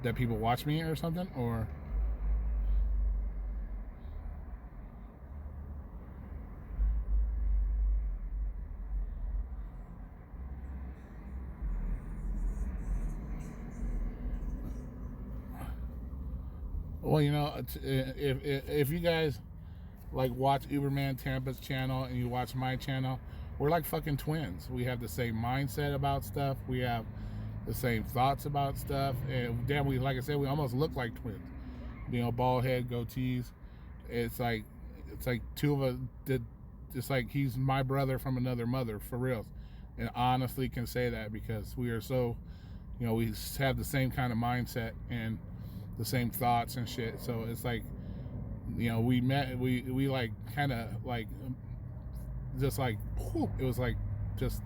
that people watch me or something, or? Well, you know, if you guys like watch Uberman Tampa's channel and you watch my channel, we're like fucking twins. We have the same mindset about stuff. We have the same thoughts about stuff. And damn, we, like I said, we almost look like twins. You know, bald head, goatees. It's like two of us did. It's like he's my brother from another mother, for real. And honestly can say that because we are so, you know, we have the same kind of mindset and the same thoughts and shit. So it's like, you know, we met, we like kind of like, just like, whew, it was like just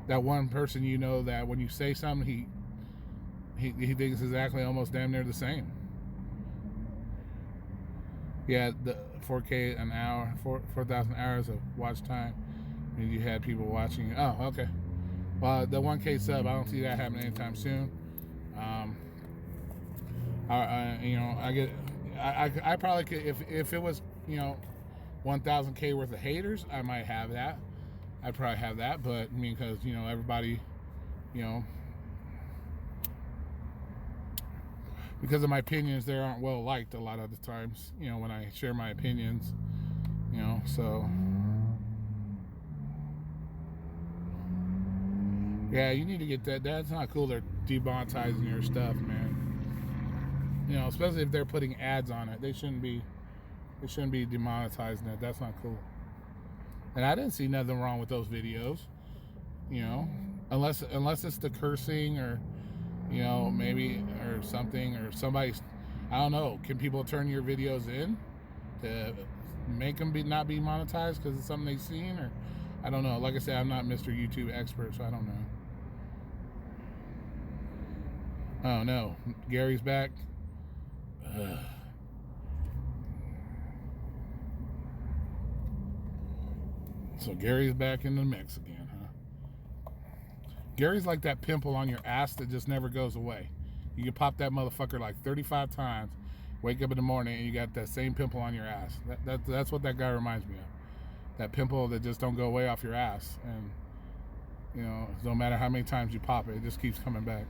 that one person, you know, that when you say something, he thinks exactly almost damn near the same. Yeah, the 4K an hour, 4,000 hours of watch time, and you had people watching. Oh, okay. Well, the 1K sub, I don't see that happening anytime soon. You know, I probably could, if it was, you know, 1,000K worth of haters, I might have that. I'd probably have that, but I mean, because, you know, everybody, you know, because of my opinions, they aren't well liked a lot of the times, you know, when I share my opinions, you know, so. Yeah, you need to get that. That's not cool. They're demonetizing your stuff, man. You know, especially if they're putting ads on it. They shouldn't be demonetizing it. That's not cool. And I didn't see nothing wrong with those videos, you know, unless it's the cursing or, you know, maybe or something, or somebody's, I don't know. Can people turn your videos in to make them not be monetized because it's something they've seen, or I don't know. Like I said, I'm not Mr. YouTube expert, so I don't know. Oh no, Gary's back. Ugh. So Gary's back in the mix again, huh? Gary's like that pimple on your ass that just never goes away. You can pop that motherfucker like 35 times, wake up in the morning, and you got that same pimple on your ass. That's what that guy reminds me of. That pimple that just don't go away off your ass. And, you know, no matter how many times you pop it, it just keeps coming back.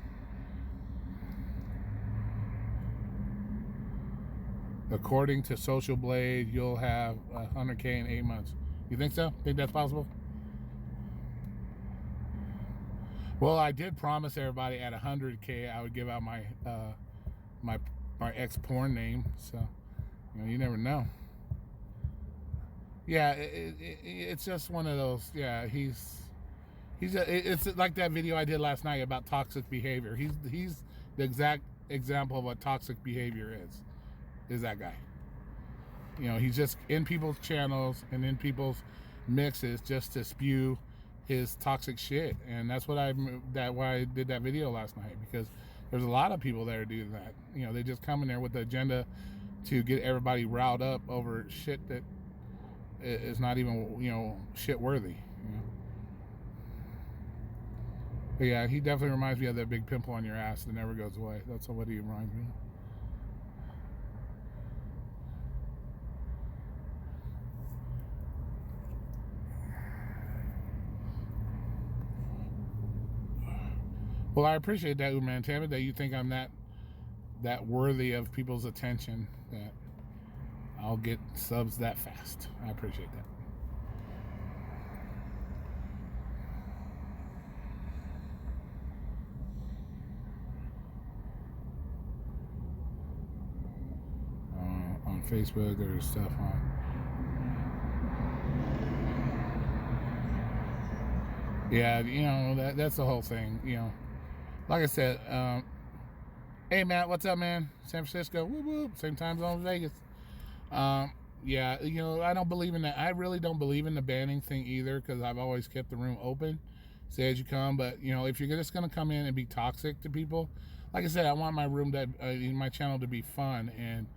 According to Social Blade, you'll have 100K in 8 months. You think so? Think that's possible? Well, I did promise everybody at 100K I would give out my my ex-porn name. So, you know, you never know. Yeah, it's just one of those. Yeah, it's like that video I did last night about toxic behavior. He's the exact example of what toxic behavior is that guy. You know, he's just in people's channels and in people's mixes just to spew his toxic shit, and that's why I did that video last night, because there's a lot of people that are doing that. You know, they just come in there with the agenda to get everybody riled up over shit that is not even, you know, shit worthy. You know? But yeah, he definitely reminds me of that big pimple on your ass that never goes away. That's what he reminds me of. Well, I appreciate that, Uman Tamid, that you think I'm that worthy of people's attention, that I'll get subs that fast. I appreciate that. On Facebook, there's stuff on. Yeah, you know, that's the whole thing, you know. Like I said, hey Matt, what's up, man? San Francisco, whoop whoop, same time zone as Vegas. Yeah, you know, I don't believe in that. I really don't believe in the banning thing either, because I've always kept the room open, say as you come. But you know, if you're just gonna come in and be toxic to people, like I said, I want my room to, my channel to be fun, and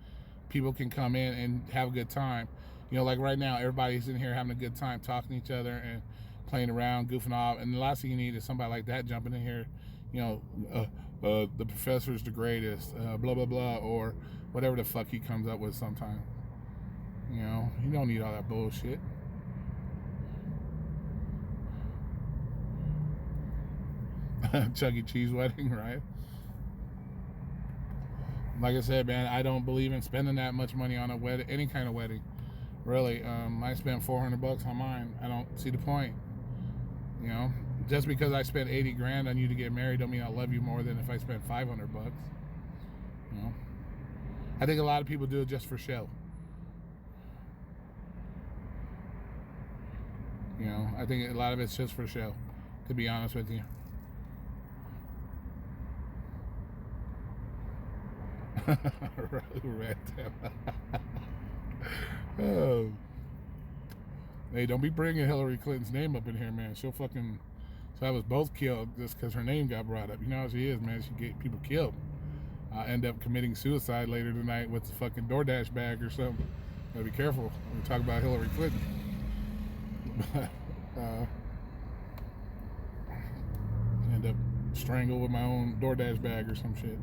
people can come in and have a good time. You know, like right now, everybody's in here having a good time, talking to each other and playing around, goofing off. And the last thing you need is somebody like that jumping in here, you know, the professor's the greatest, blah, blah, blah, or whatever the fuck he comes up with sometimes. You know, you don't need all that bullshit. Chuck E. Cheese wedding, right? Like I said, man, I don't believe in spending that much money on a wedding, any kind of wedding. Really, I spent $400 on mine. I don't see the point. You know, just because I spent 80 grand on you to get married don't mean I love you more than if I spent $500. You know, I think a lot of people do it just for show. You know, I think a lot of it's just for show, to be honest with you. Red. Oh. Hey, don't be bringing Hillary Clinton's name up in here, man. She'll have us both killed just because her name got brought up. You know how she is, man. She get people killed. I'll end up committing suicide later tonight with the fucking DoorDash bag or something. Gotta be careful when we talk about Hillary Clinton. End up strangled with my own DoorDash bag or some shit.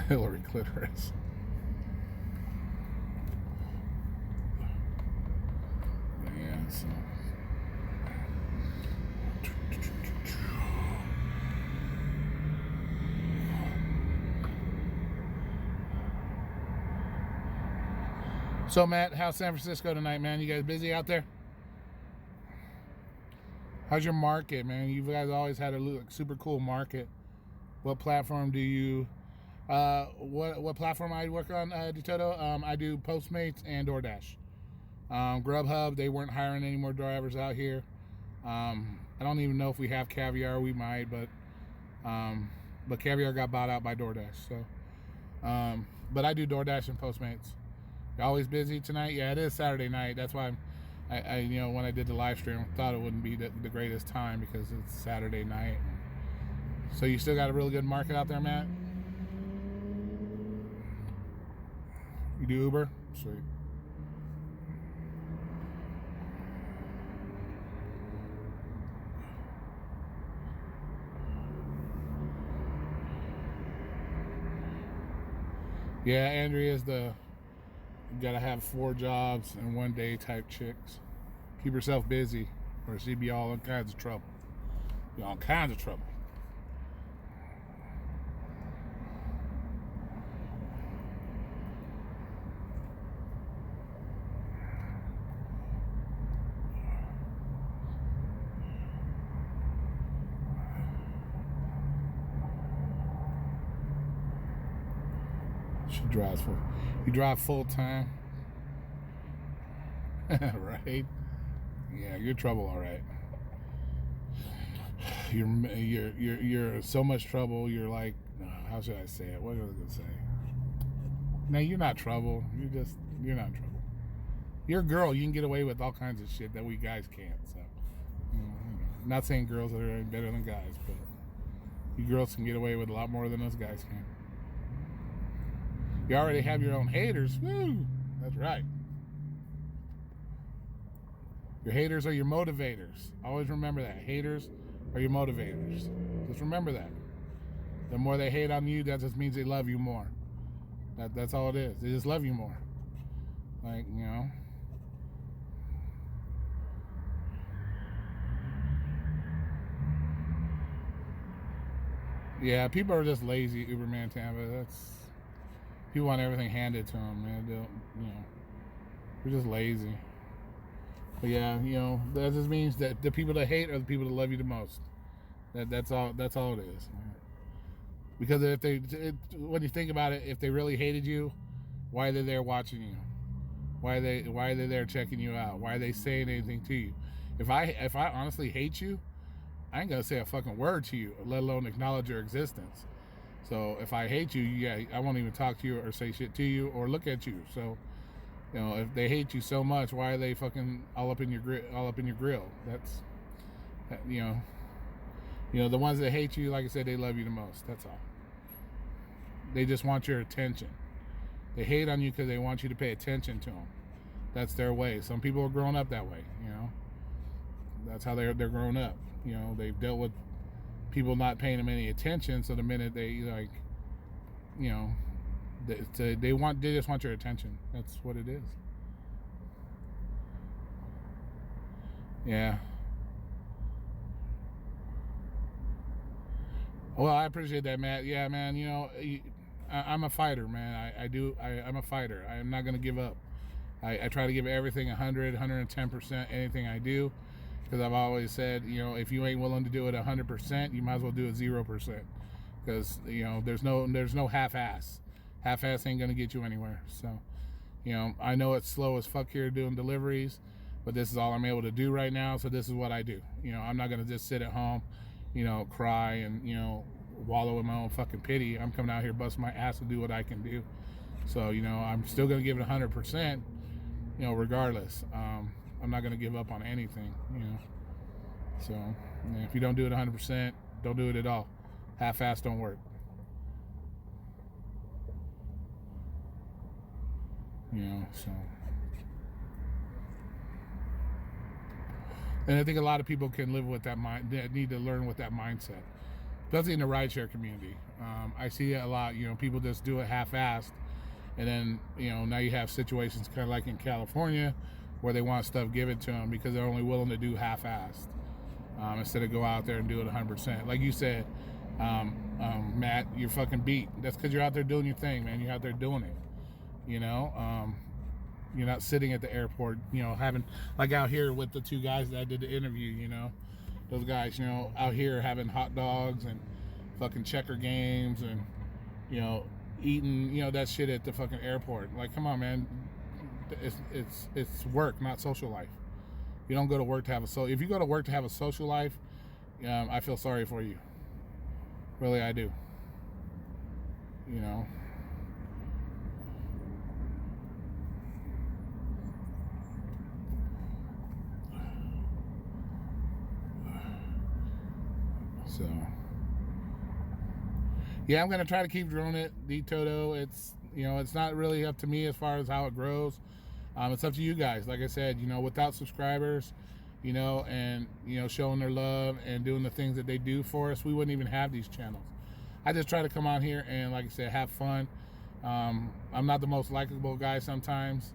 Hillary clitoris. Yeah, so. So Matt, how's San Francisco tonight, man? You guys busy out there? How's your market, man? You guys always had a super cool market. What platform do you? What platform I work on, DeToto? I do Postmates and DoorDash. Grubhub, they weren't hiring any more drivers out here. I don't even know if we have Caviar. We might, but Caviar got bought out by DoorDash. So, but I do DoorDash and Postmates. You're always busy tonight? Yeah, it is Saturday night. That's why I you know, when I did the live stream, thought it wouldn't be the greatest time because it's Saturday night. So you still got a really good market out there, Matt? You do Uber? Sweet. Yeah, Andrea's the you gotta have 4 jobs in one day type chicks. Keep yourself busy or she'd be all in kinds of trouble. Be all kinds of trouble. She drives full. You drive full time, right? Yeah, you're trouble, all right. You're so much trouble. You're like, how should I say it? What was I gonna say? No, you're not trouble. You're not trouble. You're a girl. You can get away with all kinds of shit that we guys can't. So, not saying girls are better than guys, but you girls can get away with a lot more than us guys can. You already have your own haters. Woo! That's right. Your haters are your motivators. Always remember that. Haters are your motivators. Just remember that. The more they hate on you, that just means they love you more. That's all it is. They just love you more. Like, you know. Yeah, people are just lazy, Uberman Tampa. People want everything handed to them, man. They're just lazy. But yeah, that just means that the people that hate are the people that love you the most. That's all it is. Because when you think about it, if they really hated you, why are they there watching you? Why are they there checking you out? Why are they saying anything to you? If I honestly hate you, I ain't gonna say a fucking word to you, let alone acknowledge your existence. So if I hate you, yeah, I won't even talk to you or say shit to you or look at you. So, if they hate you so much, why are they fucking all up in your grill? That's, the ones that hate you, like I said, they love you the most. That's all. They just want your attention. They hate on you because they want you to pay attention to them. That's their way. Some people are growing up that way. That's how they're grown up. They've dealt with people not paying them any attention. So the minute they they just want your attention. That's what it is. Yeah. Well, I appreciate that, Matt. Yeah, man. I'm a fighter, man. I'm a fighter. I'm not gonna give up. I try to give everything 100, 110%. Anything I do, because I've always said, if you ain't willing to do it 100%, you might as well do it 0%. Because there's no half-ass. Half-ass ain't gonna get you anywhere. So, I know it's slow as fuck here doing deliveries, but this is all I'm able to do right now. So this is what I do. I'm not gonna just sit at home, cry and wallow in my own fucking pity. I'm coming out here busting my ass to do what I can do. So I'm still gonna give it 100%. Regardless. I'm not gonna give up on anything. So if you don't do it 100%, don't do it at all. Half-ass don't work. So. And I think a lot of people can live with that mind. They need to learn with that mindset. especially in the rideshare community. I see it a lot. You know, people just do it half-assed, and then, you know, now you have situations kind of like in California where they want stuff given to them because they're only willing to do half-assed instead of go out there and do it 100%. Like you said, Matt, you're fucking beat. That's because you're out there doing your thing, man. You're out there doing it. You know, you're not sitting at the airport, you know, having, like out here with the two guys that I did the interview, you know, those guys, you know, out here having hot dogs and fucking checker games and, you know, eating, you know, that shit at the fucking airport. Like, come on, man. It's work, not social life. You don't go to work to have a if you go to work to have a social life, I feel sorry for you. Really, I do. You know. So, yeah, I'm gonna try to keep growing it, Toto. It's, you know, it's not really up to me as far as how it grows. It's up to you guys. Like I said, you know, without subscribers, you know, and, you know, showing their love and doing the things that they do for us, we wouldn't even have these channels. I just try to come on here and, like I said, have fun. I'm not the most likable guy sometimes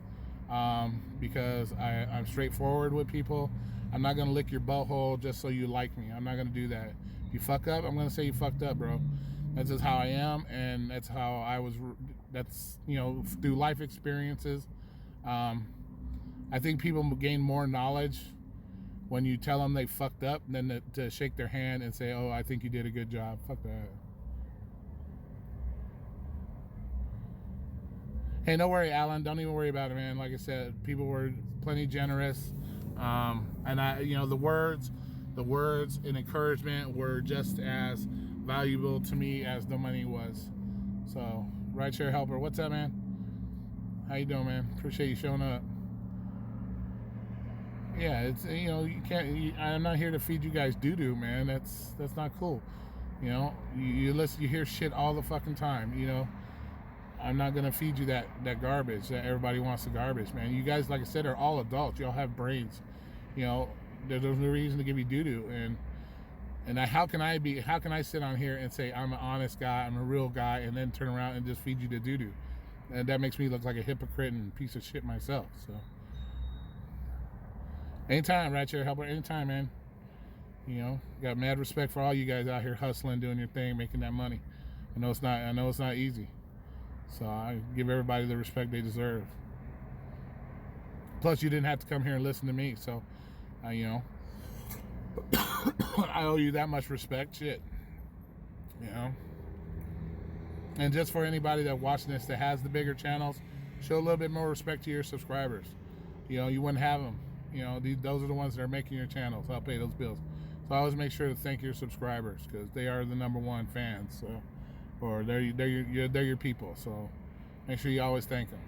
because I'm straightforward with people. I'm not gonna lick your butthole just so you like me. I'm not gonna do that. If you fuck up, I'm gonna say you fucked up, bro. That's just how I am, and that's how I was. That's, you know, through life experiences. I think people gain more knowledge when you tell them they fucked up than to shake their hand and say, "Oh, I think you did a good job." Fuck that. Hey, no worry, Alan. Don't even worry about it, man. Like I said, people were plenty generous, and I, you know, the words and encouragement were just as valuable to me as the money was. So, Rideshare Helper, what's up, man? How you doing, man? Appreciate you showing up. Yeah, it's, you know, you can't. I'm not here to feed you guys doo-doo, man. That's not cool. You know, you listen, you hear shit all the fucking time. You know, I'm not gonna feed you that garbage that everybody wants. The garbage, man. You guys, like I said, are all adults. Y'all have brains. You know, there's no reason to give you doo-doo. And how can I sit on here and say I'm an honest guy, I'm a real guy, and then turn around and just feed you the doo-doo? And that makes me look like a hypocrite and piece of shit myself. So, anytime, Rideshare Helper, anytime, man. You know, got mad respect for all you guys out here hustling, doing your thing, making that money. I know it's not easy. So I give everybody the respect they deserve. Plus, you didn't have to come here and listen to me, so you know, I owe you that much respect. Shit, you know. And just for anybody that watching this that has the bigger channels, show a little bit more respect to your subscribers. You know, you wouldn't have them. You know, those are the ones that are making your channels. I'll pay those bills. So I always make sure to thank your subscribers because they are the #1 fans. So, or they're your people. So make sure you always thank them.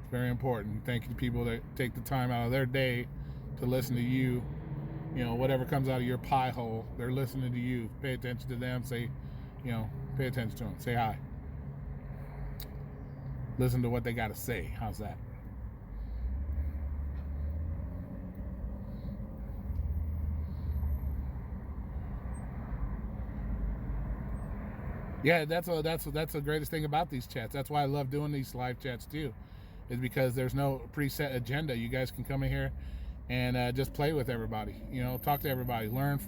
It's very important. Thank the people that take the time out of their day to listen to you. You know, whatever comes out of your pie hole, they're listening to you. Pay attention to them. Say, you know, pay attention to them. Say hi. Listen to what they got to say. How's that? Yeah, that's the greatest thing about these chats. That's why I love doing these live chats too, is because there's no preset agenda. You guys can come in here and just play with everybody. You know, talk to everybody, learn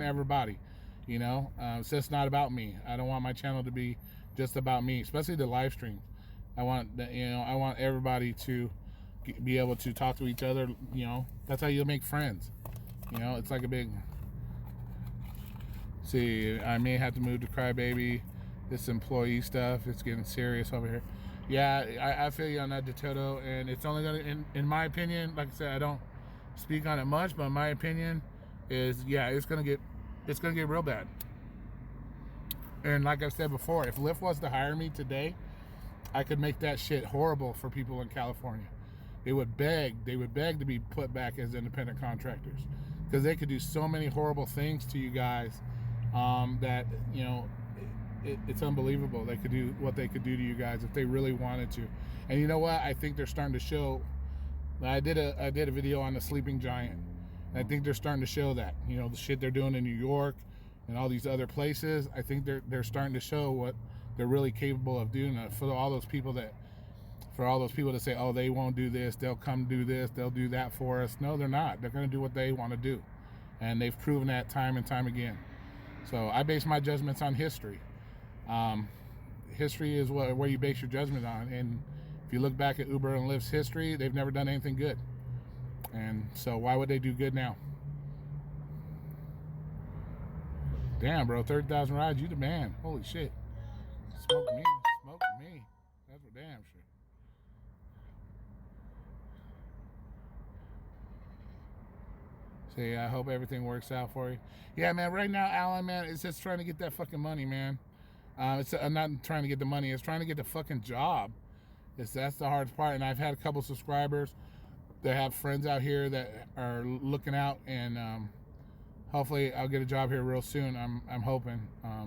everybody. You know, it's just not about me. I don't want my channel to be just about me, especially the live streams. I want everybody to be able to talk to each other. You know, that's how you make friends. You know, it's like a big. See, I may have to move to CRYBABY. This employee stuff, it's getting serious over here. Yeah, I feel you on that, Toto, and it's only gonna, in my opinion, like I said, I don't speak on it much, but my opinion is, yeah, it's gonna get real bad. And like I said before, if Lyft was to hire me today, I could make that shit horrible for people in California. They would beg to be put back as independent contractors because they could do so many horrible things to you guys that, you know, it's unbelievable. They could do what they could do to you guys if they really wanted to. And you know what? I think they're starting to show. I did a video on the sleeping giant. And I think they're starting to show that, you know, the shit they're doing in New York, and all these other places, I think they're starting to show what they're really capable of doing. For all those people that say, oh, they won't do this, they'll come do this, they'll do that for us. No, they're not. They're going to do what they want to do, and they've proven that time and time again. So I base my judgments on history. History is where you base your judgment on, and if you look back at Uber and Lyft's history, they've never done anything good, and so why would they do good now? Damn, bro, 30,000 rides, you the man. Holy shit. Smoke me. That's for damn sure. See, I hope everything works out for you. Yeah, man, right now, Alan, man, it's just trying to get that fucking money, man. I'm not trying to get the money. It's trying to get the fucking job. That's the hardest part. And I've had a couple subscribers that have friends out here that are looking out, and hopefully I'll get a job here real soon. I'm hoping.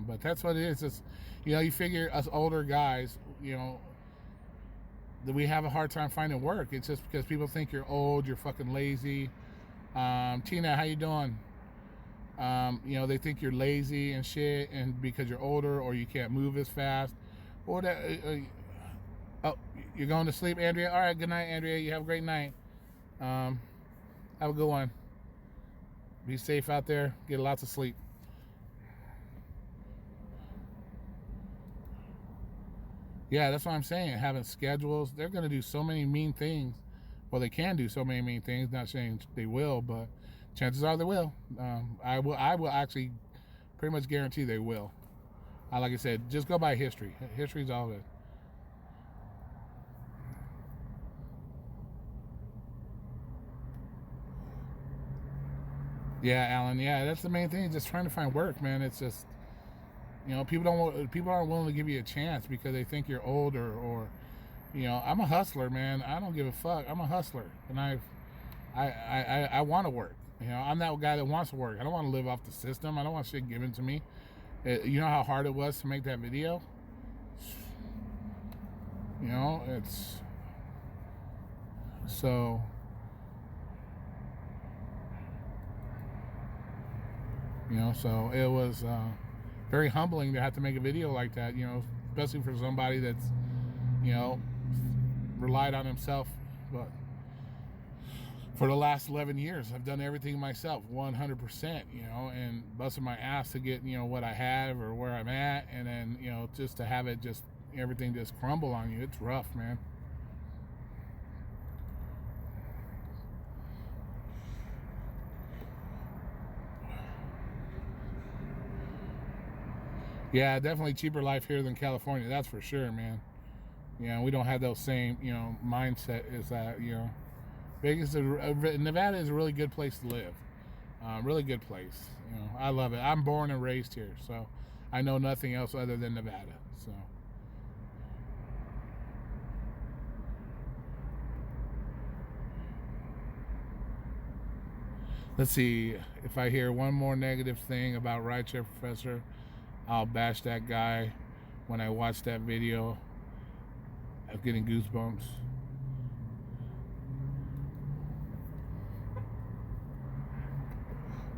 But that's what it is. It's, you figure us older guys, that we have a hard time finding work. It's just because people think you're old, you're fucking lazy. Tina, how you doing? They think you're lazy and shit, and because you're older or you can't move as fast. Or that, oh, you're going to sleep, Andrea? All right, good night, Andrea. You have a great night. Have a good one. Be safe out there. Get lots of sleep. Yeah, that's what I'm saying. Having schedules, they're going to do so many mean things. Well, they can do so many mean things. Not saying they will, but chances are they will. I will actually pretty much guarantee they will. Like I said, just go by history. History's all good. Yeah, Alan. Yeah, that's the main thing. Just trying to find work, man. It's just, people aren't willing to give you a chance because they think you're older, or I'm a hustler, man. I don't give a fuck. I'm a hustler, and I want to work. I'm that guy that wants to work. I don't want to live off the system. I don't want shit given to me. You know how hard it was to make that video? It's so. So it was very humbling to have to make a video like that, especially for somebody that's, relied on himself. But for the last 11 years, I've done everything myself, 100%, and busted my ass to get, what I have or where I'm at. And then, just to have it everything just crumble on you. It's rough, man. Yeah, definitely cheaper life here than California. That's for sure, man. We don't have those same, mindset as that, Vegas, Nevada is a really good place to live. Really good place. I love it. I'm born and raised here, so I know nothing else other than Nevada. So. Let's see, if I hear one more negative thing about Rideshare Professor, I'll bash that guy when I watch that video. I'm getting goosebumps.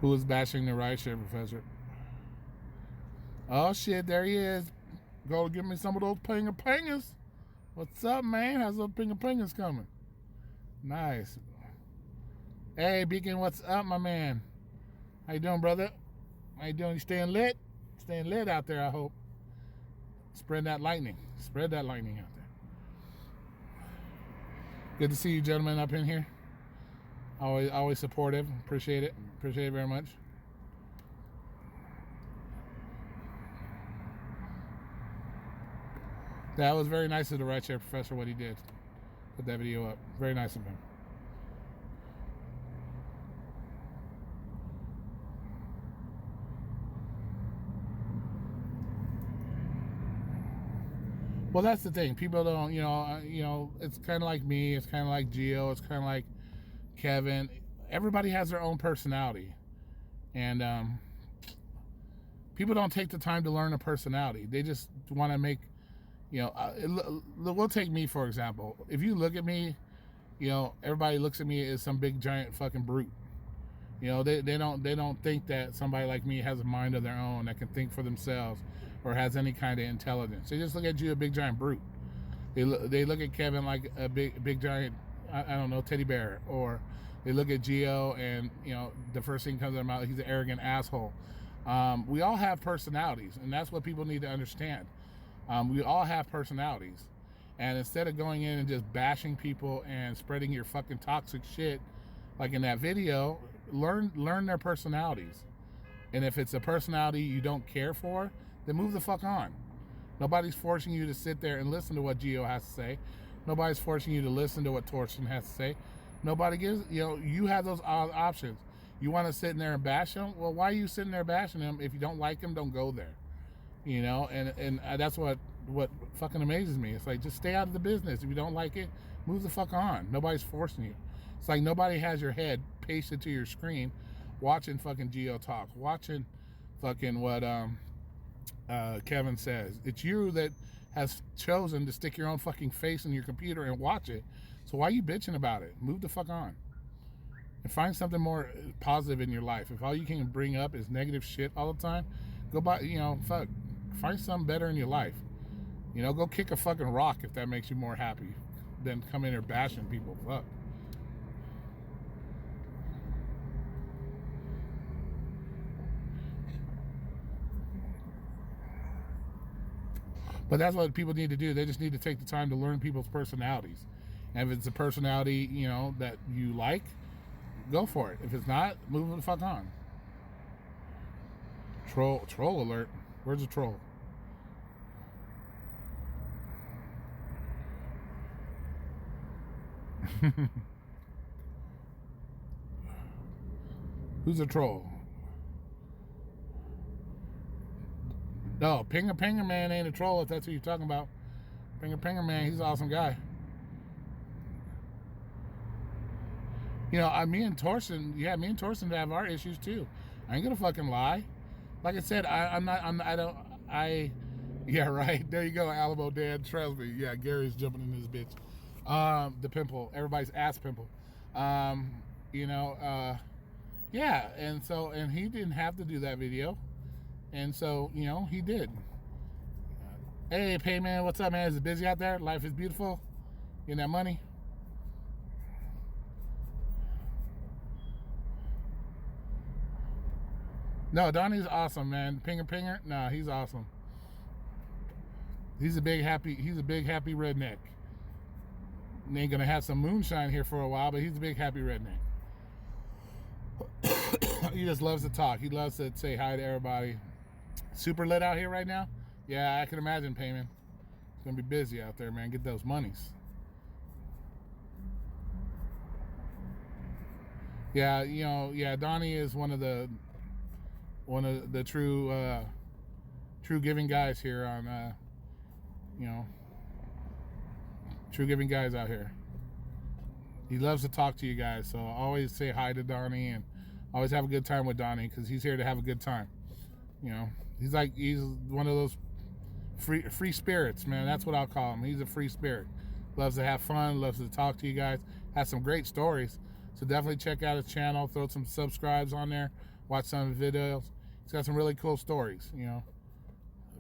Who is bashing the Rideshare Professor? Oh shit, there he is. Go give me some of those pinga-pingas. What's up, man? How's those pinga-pingas coming? Nice. Hey, Beacon, what's up, my man? How you doing, brother? How you doing? You staying lit? Staying lit out there, I hope. Spread that lightning. Spread that lightning out there. Good to see you gentlemen up in here. Always supportive. Appreciate it. Appreciate it very much. That was very nice of the Rideshare Professor, what he did. Put that video up. Very nice of him. Well, that's the thing. People don't, it's kind of like me. It's kind of like Gio. It's kind of like Kevin. Everybody has their own personality. And people don't take the time to learn a personality. They just want to make, we'll take me, for example. If you look at me, everybody looks at me as some big, giant fucking brute. You know, they don't think that somebody like me has a mind of their own that can think for themselves or has any kind of intelligence. They just look at you a big giant brute. They look at Kevin like a big giant, I don't know, teddy bear, or they look at Gio and, you know, the first thing comes out of their mouth, he's an arrogant asshole. We all have personalities, and that's what people need to understand. We all have personalities, and instead of going in and just bashing people and spreading your fucking toxic shit like in that video, learn their personalities. And if it's a personality you don't care for, then move the fuck on. Nobody's forcing you to sit there and listen to what Gio has to say. Nobody's forcing you to listen to what Torsten has to say. Nobody gives, you know, you have those options. You want to sit in there and bash him? Well, why are you sitting there bashing him? If you don't like him, don't go there. You know, and that's what fucking amazes me. It's like, just stay out of the business. If you don't like it, move the fuck on. Nobody's forcing you. It's like nobody has your head pasted to your screen watching fucking Gio talk, watching fucking what Kevin says. It's you that has chosen to stick your own fucking face in your computer and watch it. So why are you bitching about it? Move the fuck on. And find something more positive in your life. If all you can bring up is negative shit all the time, go buy, you know, fuck, find something better in your life. You know, go kick a fucking rock if that makes you more happy than come in here bashing people. Fuck. But that's what people need to do. They just need to take the time to learn people's personalities. And if it's a personality, you know, that you like, go for it. If it's not, move the fuck on. Troll alert. Where's the troll? Who's a troll? No, Pinger Man ain't a troll if that's what you're talking about. Pinger Man, he's an awesome guy. You know, me and Torsten have our issues too. I ain't gonna fucking lie. Like I said, yeah, right. There you go, Alamo Dan. Trust me. Yeah, Gary's jumping in this bitch. The pimple, everybody's ass pimple. You know, yeah, and he didn't have to do that video. And so, you know, he did. Hey, Payman, what's up, man? Is it busy out there? Life is beautiful. Getting that money. No, Donnie's awesome, man. Pinger. No, he's awesome. He's a big happy redneck. And ain't gonna have some moonshine here for a while, but he's a big happy redneck. He just loves to talk. He loves to say hi to everybody. Super lit out here right now? Yeah, I can imagine, Payman. It's gonna be busy out there, man. Get those monies. Yeah, you know, yeah, Donnie is one of the true giving guys here on you know, true giving guys out here. He loves to talk to you guys, so always say hi to Donnie and always have a good time with Donnie, because he's here to have a good time. You know, he's one of those free spirits, man. That's what I'll call him. He's a free spirit. Loves to have fun, loves to talk to you guys, has some great stories. So definitely check out his channel, throw some subscribes on there, watch some of his videos. He's got some really cool stories, you know.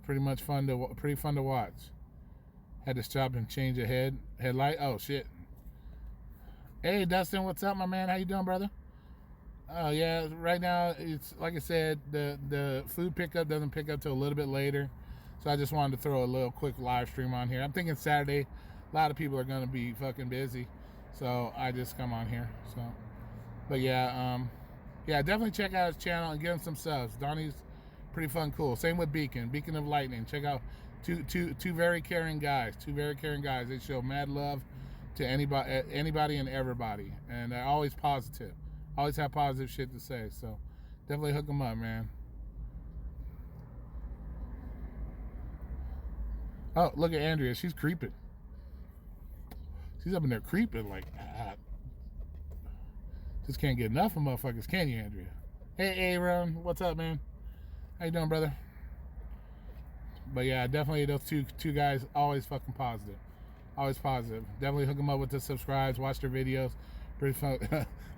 Pretty fun to watch. Had to stop and change a headlight. Oh shit. Hey Dustin, what's up, my man? How you doing, brother? Oh yeah, right now it's like I said, the food pickup doesn't pick up till a little bit later. So I just wanted to throw a little quick live stream on here. I'm thinking Saturday, a lot of people are gonna be fucking busy. So I just come on here. So but yeah, yeah, definitely check out his channel and give him some subs. Donnie's pretty fun, cool. Same with Beacon of Lightning. Check out two very caring guys. They show mad love to anybody and everybody, and they're always positive. Always have positive shit to say. So definitely hook them up, man. Oh, look at Andrea. She's creeping. She's up in there creeping like, just can't get enough of motherfuckers, can you, Andrea? Hey, Aaron, what's up, man? How you doing, brother? But yeah, definitely those two guys, always fucking positive. Always positive. Definitely hook them up with the subscribes, watch their videos. Pretty fun.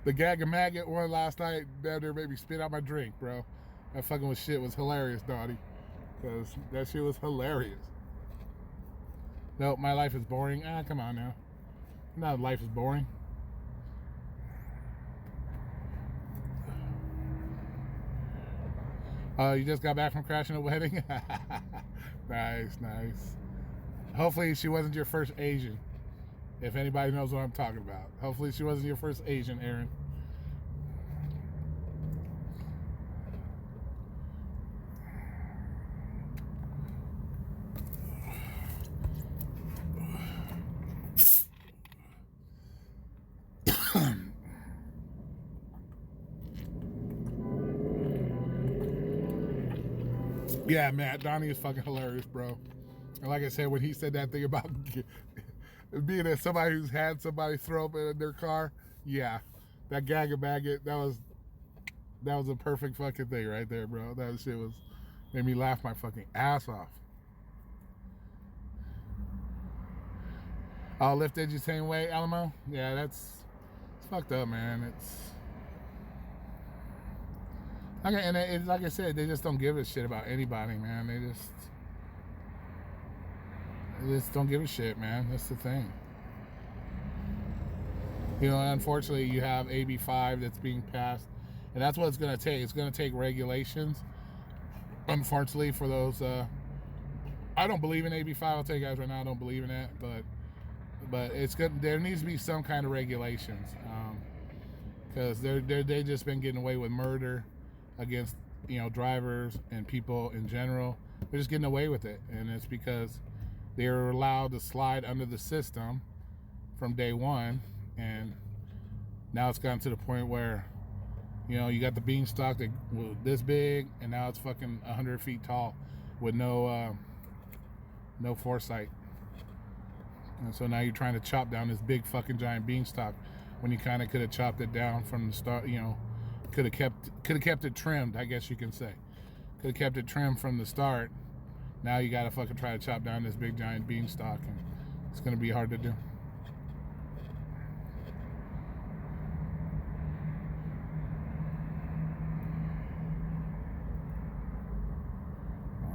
The gag and maggot one last night, better made me spit out my drink, bro. That fucking shit was hilarious, Donnie. Because that shit was hilarious. No, my life is boring. Ah, come on now. Now life is boring. You just got back from crashing a wedding? Nice, nice. Hopefully she wasn't your first Asian. If anybody knows what I'm talking about. Hopefully she wasn't your first Asian, Aaron. Yeah, Matt, Donnie is fucking hilarious, bro. And like I said, when he said that thing about being as somebody who's had somebody throw up in their car, yeah, that gag and maggot, that was a perfect fucking thing right there, bro. That shit made me laugh my fucking ass off. Oh, lift edge the same way, Alamo? Yeah, it's fucked up, man. It's like I said, they just don't give a shit about anybody, man. They just don't give a shit, man. That's the thing. You know, unfortunately, you have AB5 that's being passed, and that's what it's going to take. It's going to take regulations, unfortunately, for those. I don't believe in AB5. I'll tell you guys right now, I don't believe in that, but it's good. There needs to be some kind of regulations, because they just been getting away with murder against, you know, drivers and people in general. They're just getting away with it, and it's because they're allowed to slide under the system from day one, and now it's gotten to the point where, you know, you got the beanstalk that was this big, and now it's fucking 100 feet tall with no foresight. And so now you're trying to chop down this big fucking giant beanstalk when you kind of could have chopped it down from the start. You know, could have kept it trimmed, I guess you can say. Could have kept it trimmed from the start. Now you got to fucking try to chop down this big giant beanstalk, and it's going to be hard to do.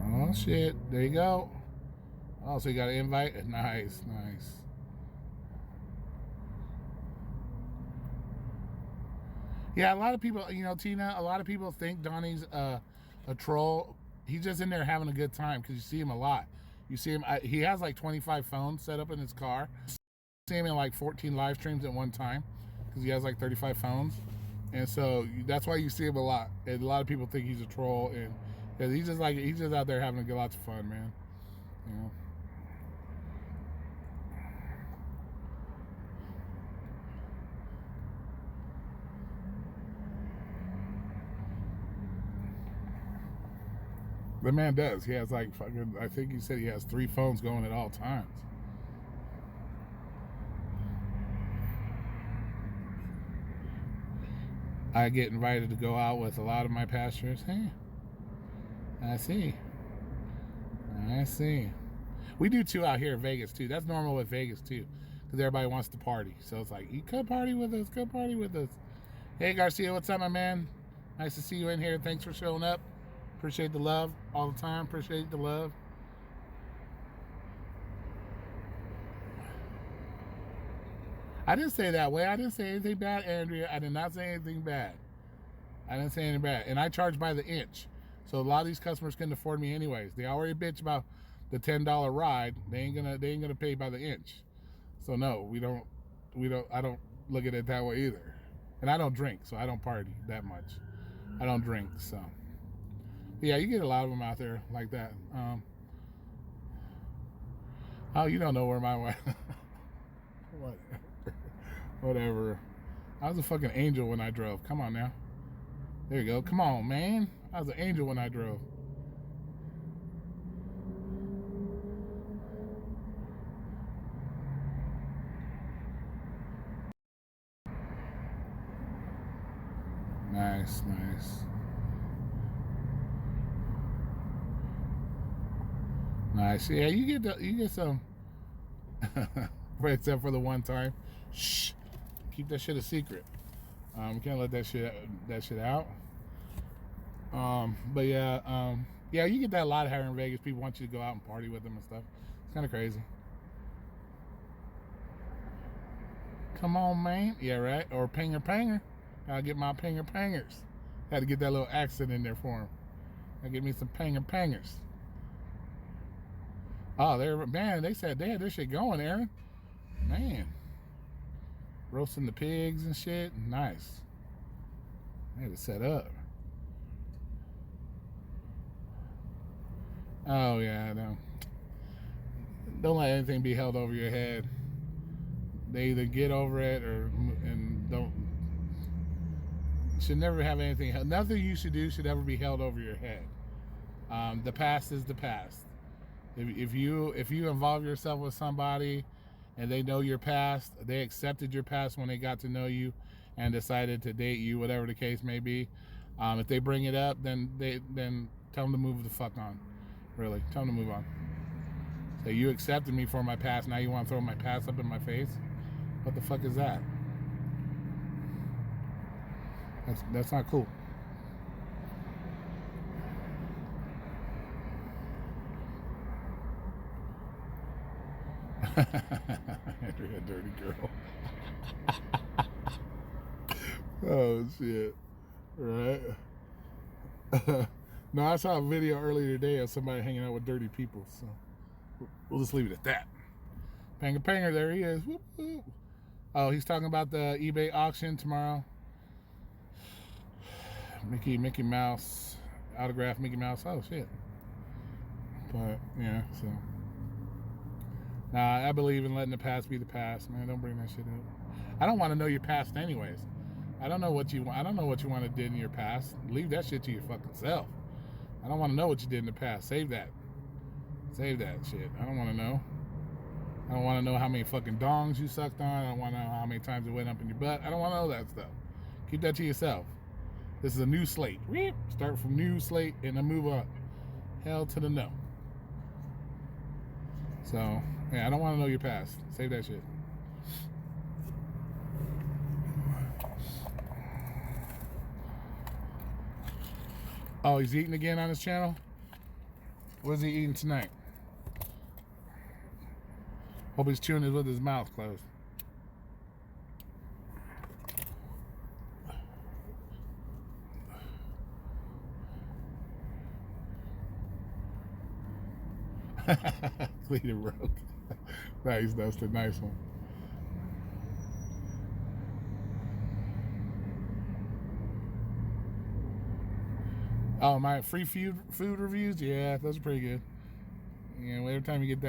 Oh shit, there you go. Oh, so you got an invite? Nice, nice. Yeah, a lot of people, you know, Tina, a lot of people think Donnie's a troll. He's just in there having a good time, because you see him a lot. You see him, he has like 25 phones set up in his car. You see him in like 14 live streams at one time, because he has like 35 phones. And so that's why you see him a lot. And a lot of people think he's a troll, and he's just out there having lots of fun, man. You know. The man does. He has like fucking, I think he said he has 3 phones going at all times. I get invited to go out with a lot of my pastors. Hey, I see. We do too out here in Vegas too. That's normal with Vegas too, because everybody wants to party. So it's like, you come party with us, come party with us. Hey Garcia, what's up, my man? Nice to see you in here. Thanks for showing up. Appreciate the love all the time. Appreciate the love. I didn't say that way. I didn't say anything bad, Andrea. I did not say anything bad. I didn't say anything bad. And I charge by the inch. So a lot of these customers couldn't afford me anyways. They already bitch about the $10 ride. They ain't gonna pay by the inch. So no, I don't look at it that way either. And I don't drink, so I don't party that much. I don't drink, so. Yeah, you get a lot of them out there like that. Oh, you don't know where my wife. Whatever. I was a fucking angel when I drove. Come on now. There you go. Come on, man. I was an angel when I drove. Nice, nice. Nice. Yeah, you get some. Except for the one time. Shh. Keep that shit a secret. We can't let that shit out. But yeah, yeah, you get that a lot here in Vegas. People want you to go out and party with them and stuff. It's kind of crazy. Come on, man. Yeah, right. Or pinger panger. Gotta get my pinger pangers. Had to get that little accent in there for him. Gotta get me some pinger pangers. Oh, they said they had this shit going, Aaron. Man. Roasting the pigs and shit. Nice. They had it set up. Oh, yeah, no. Don't let anything be held over your head. They either get over it and don't. Should never have anything. Nothing you should do should ever be held over your head. The past is the past. If you involve yourself with somebody and they know your past, they accepted your past when they got to know you and decided to date you, whatever the case may be. If they bring it up, then tell them to move the fuck on. Really, tell them to move on. So you accepted me for my past. Now you want to throw my past up in my face? What the fuck is that? That's not cool. Andrea, dirty girl. Oh shit! Right? No, I saw a video earlier today of somebody hanging out with dirty people. So we'll just leave it at that. Panger Panger, there he is. Whoop, whoop. Oh, he's talking about the eBay auction tomorrow. Mickey Mouse, autographed Mickey Mouse. Oh shit! But yeah, so. Nah, I believe in letting the past be the past, man. Don't bring that shit up. I don't want to know your past anyways. I don't know what you want to do in your past. Leave that shit to your fucking self. I don't want to know what you did in the past. Save that. Save that shit. I don't want to know. I don't want to know how many fucking dongs you sucked on. I don't want to know how many times it went up in your butt. I don't want to know that stuff. Keep that to yourself. This is a new slate. Start from new slate and then move up. Hell to the no. So, yeah, I don't want to know your past. Save that shit. Oh, he's eating again on his channel? What is he eating tonight? Hope he's chewing it with his mouth closed. Clean it broke. Nice, that's the nice one. Oh, my free food reviews? Yeah, those are pretty good. You know, every time you get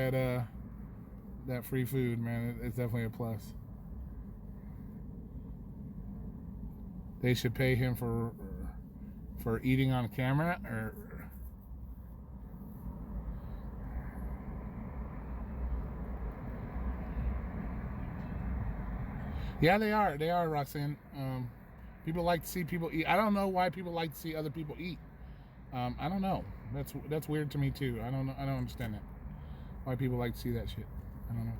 that free food, man, it's definitely a plus. They should pay him for eating on camera, or yeah, they are, Roxanne. People like to see people eat. I don't know why people like to see other people eat. I don't know. That's weird to me too. I don't know. I don't understand that. Why people like to see that shit. I don't know.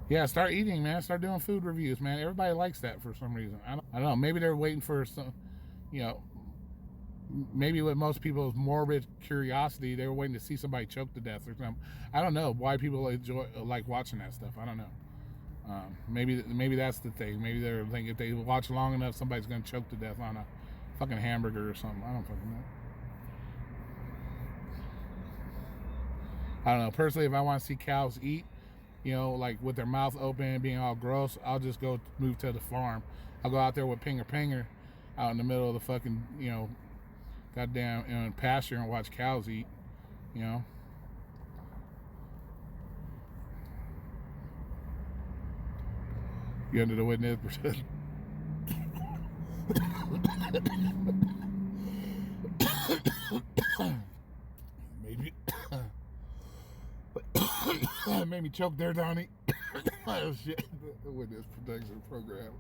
Yeah, start eating, man. Start doing food reviews, man. Everybody likes that for some reason. I don't know. Maybe they're waiting for some, you know, maybe with most people's morbid curiosity, they were waiting to see somebody choke to death or something. I don't know why people like watching that stuff. I don't know. Maybe that's the thing. Maybe they're thinking if they watch long enough, somebody's gonna choke to death on a fucking hamburger or something. I don't fucking know. I don't know. Personally, if I want to see cows eat, you know, like with their mouth open and being all gross, I'll just go move to the farm. I'll go out there with Pinger Pinger out in the middle of the fucking, you know, goddamn pasture and watch cows eat, you know. You under the witness. Maybe. Made me choke there, Donnie. Oh shit. The witness protection program.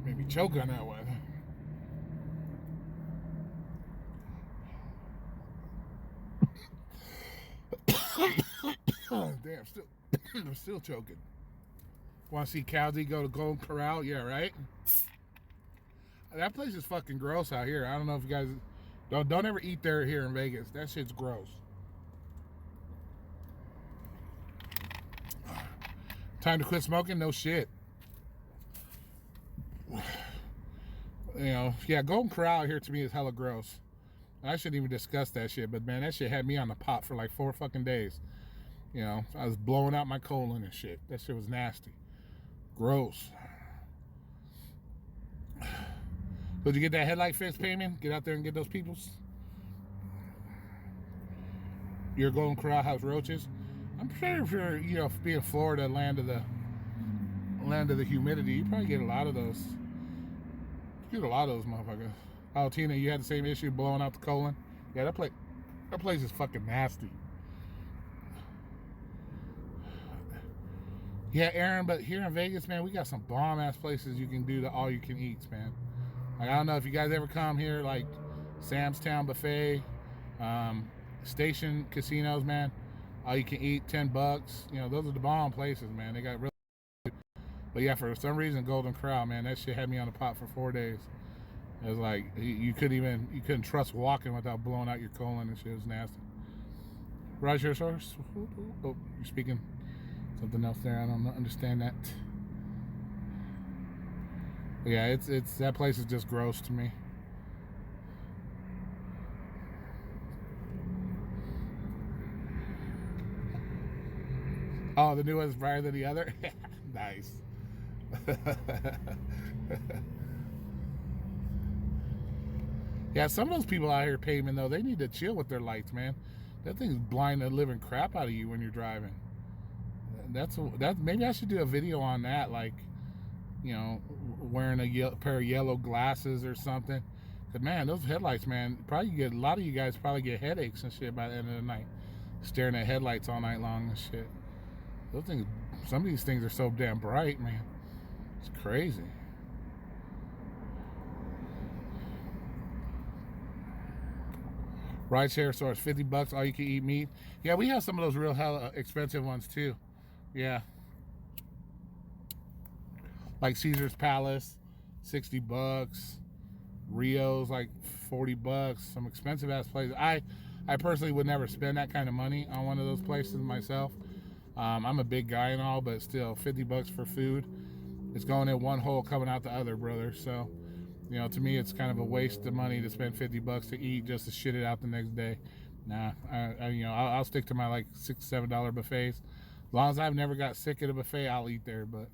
Made me choke on that one. Oh, damn, I'm still choking. Want to see Cowsy go to Golden Corral? Yeah, right? That place is fucking gross out here. I don't know if you guys... Don't ever eat there here in Vegas. That shit's gross. Time to quit smoking? No shit. You know, yeah, Golden Corral out here to me is hella gross. I shouldn't even discuss that shit, but man, that shit had me on the pot for like 4 fucking days. You know, I was blowing out my colon and shit. That shit was nasty. Gross. Did you get that headlight fix, payment? Get out there and get those peoples. You're Golden Corral house roaches. I'm sure if you're, you know, being Florida, land of the humidity, you probably get a lot of those. You get a lot of those motherfuckers. Oh, Tina, you had the same issue blowing out the colon? Yeah, that place is fucking nasty. Yeah, Aaron, but here in Vegas, man, we got some bomb-ass places you can do the all-you-can-eats, man. Like, I don't know if you guys ever come here, like Sam's Town Buffet, Station Casinos, man. All-you-can-eat, $10. You know, those are the bomb places, man. They got really... But yeah, for some reason, Golden Corral, man, that shit had me on the pot for 4 days. It was like, you couldn't trust walking without blowing out your colon and shit. It was nasty. Rideshare source? Oh, you're speaking something else there. I don't understand that. But yeah, it's that place is just gross to me. Oh, the new one's brighter than the other? Nice. Yeah, some of those people out here paving, though, they need to chill with their lights, man. That thing's blinding the living crap out of you when you're driving. Maybe I should do a video on that, like, you know, wearing a pair of yellow glasses or something. Cause man, those headlights, man, probably get a lot of you guys probably get headaches and shit by the end of the night, staring at headlights all night long and shit. Those things, some of these things are so damn bright, man. It's crazy. Rideshare source, $50, all you can eat meat. Yeah, we have some of those real hell expensive ones too. Yeah. Like Caesar's Palace, $60. Rio's like $40. Some expensive ass places. I personally would never spend that kind of money on one of those places myself. I'm a big guy and all, but still, $50 for food. It's going in one hole, coming out the other, brother. So, you know, to me, it's kind of a waste of money to spend $50 to eat just to shit it out the next day. Nah, I'll stick to my like $6, $7 buffets. As long as I've never got sick at a buffet, I'll eat there. But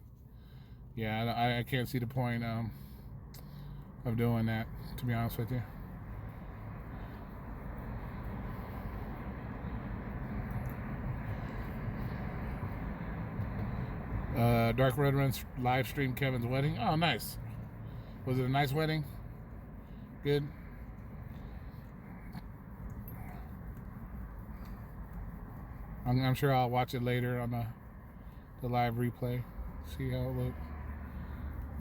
yeah, I can't see the point of doing that, to be honest with you. Dark Red Runs live stream Kevin's wedding. Oh, nice. Was it a nice wedding? Good. I'm sure I'll watch it later on the live replay. See how it looked.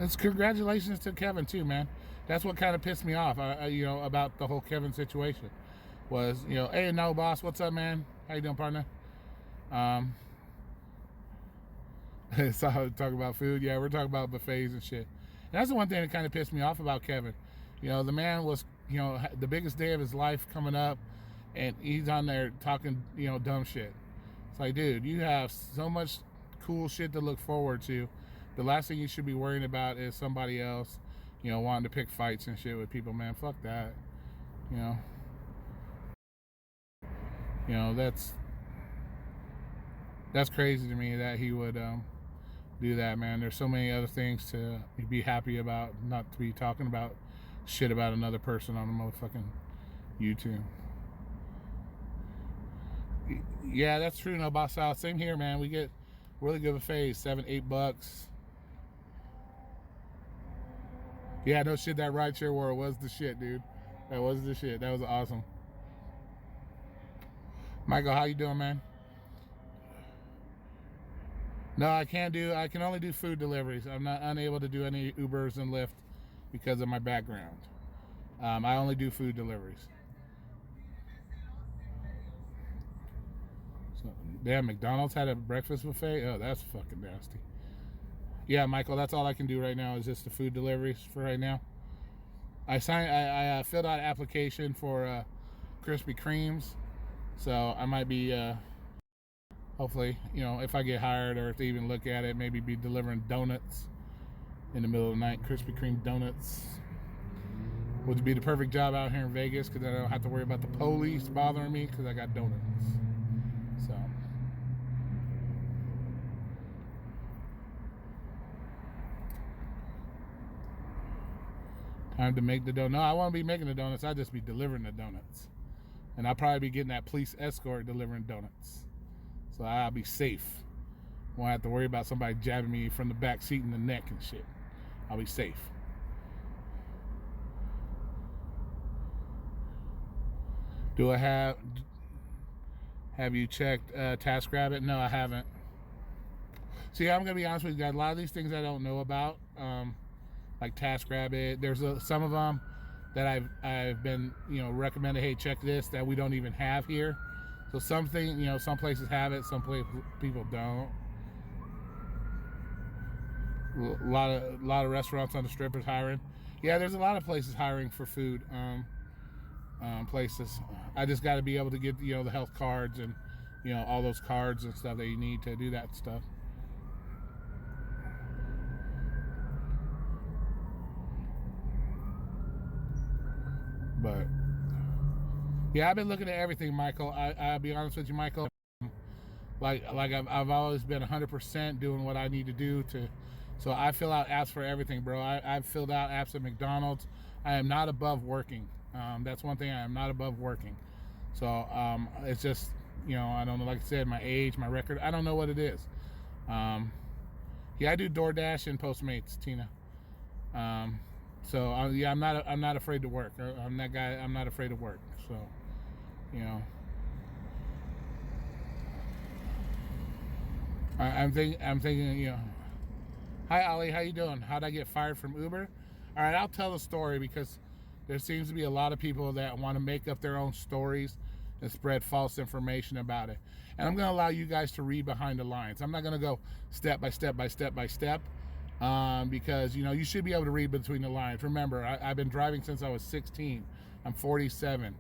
It's congratulations to Kevin too, man. That's what kind of pissed me off, about the whole Kevin situation. Was, hey, no, boss, what's up, man? How you doing, partner? So talk about food. Yeah, we're talking about buffets and shit. And that's the one thing that kind of pissed me off about Kevin. The man was, the biggest day of his life coming up, and he's on there talking, dumb shit. It's like, dude, you have so much cool shit to look forward to. The last thing you should be worrying about is somebody else, wanting to pick fights and shit with people, man. Fuck that. That's crazy to me that he would do that, man. There's so many other things to be happy about, not to be talking about shit about another person on a motherfucking YouTube. Yeah, that's true. No, Boss South. Same here, man. We get really good buffets, $7, $8. Yeah, no shit. That rideshare war was the shit, dude. That was the shit. That was awesome. Michael, how you doing, man? No, I can only do food deliveries. I'm not unable to do any Ubers and Lyft because of my background. I only do food deliveries. So, damn, McDonald's had a breakfast buffet? Oh, that's fucking nasty. Yeah, Michael, that's all I can do right now is just the food deliveries for right now. I filled out an application for Krispy Kremes, so I might be, hopefully, you know, if I get hired or if they even look at it, maybe be delivering donuts in the middle of the night, Krispy Kreme donuts. Would be the perfect job out here in Vegas because I don't have to worry about the police bothering me because I got donuts. So. Time to make the donut. No, I won't be making the donuts. I'll just be delivering the donuts. And I'll probably be getting that police escort delivering donuts. So I'll be safe. Won't have to worry about somebody jabbing me from the back seat in the neck and shit. I'll be safe. Do I have you checked TaskRabbit? No, I haven't. See, I'm gonna be honest with you guys. A lot of these things I don't know about, like TaskRabbit. There's some of them that I've been, you know, recommended. Hey, check this, that we don't even have here. So something, you know, some places have it, some people don't. A lot of restaurants on the strip is hiring. Yeah, there's a lot of places hiring for food. Places. I just got to be able to get, you know, the health cards and, you know, all those cards and stuff that you need to do that stuff. But yeah, I've been looking at everything, Michael. I'll be honest with you, Michael. Like I've always been 100% doing what I need to do to. So I fill out apps for everything, bro. I've filled out apps at McDonald's. I am not above working. That's one thing. I am not above working. So it's just, you know, I don't know, like I said, my age, my record, I don't know what it is. Yeah, I do DoorDash and Postmates, Tina. So yeah, I'm not afraid to work. I'm that guy. I'm not afraid to work. So, you know, I'm thinking, you know. Hi, Ali. How you doing? How'd I get fired from Uber? All right, I'll tell the story because there seems to be a lot of people that want to make up their own stories and spread false information about it. And I'm going to allow you guys to read behind the lines. I'm not going to go step by step by step by step because, you know, you should be able to read between the lines. Remember, I've been driving since I was 16. I'm 47.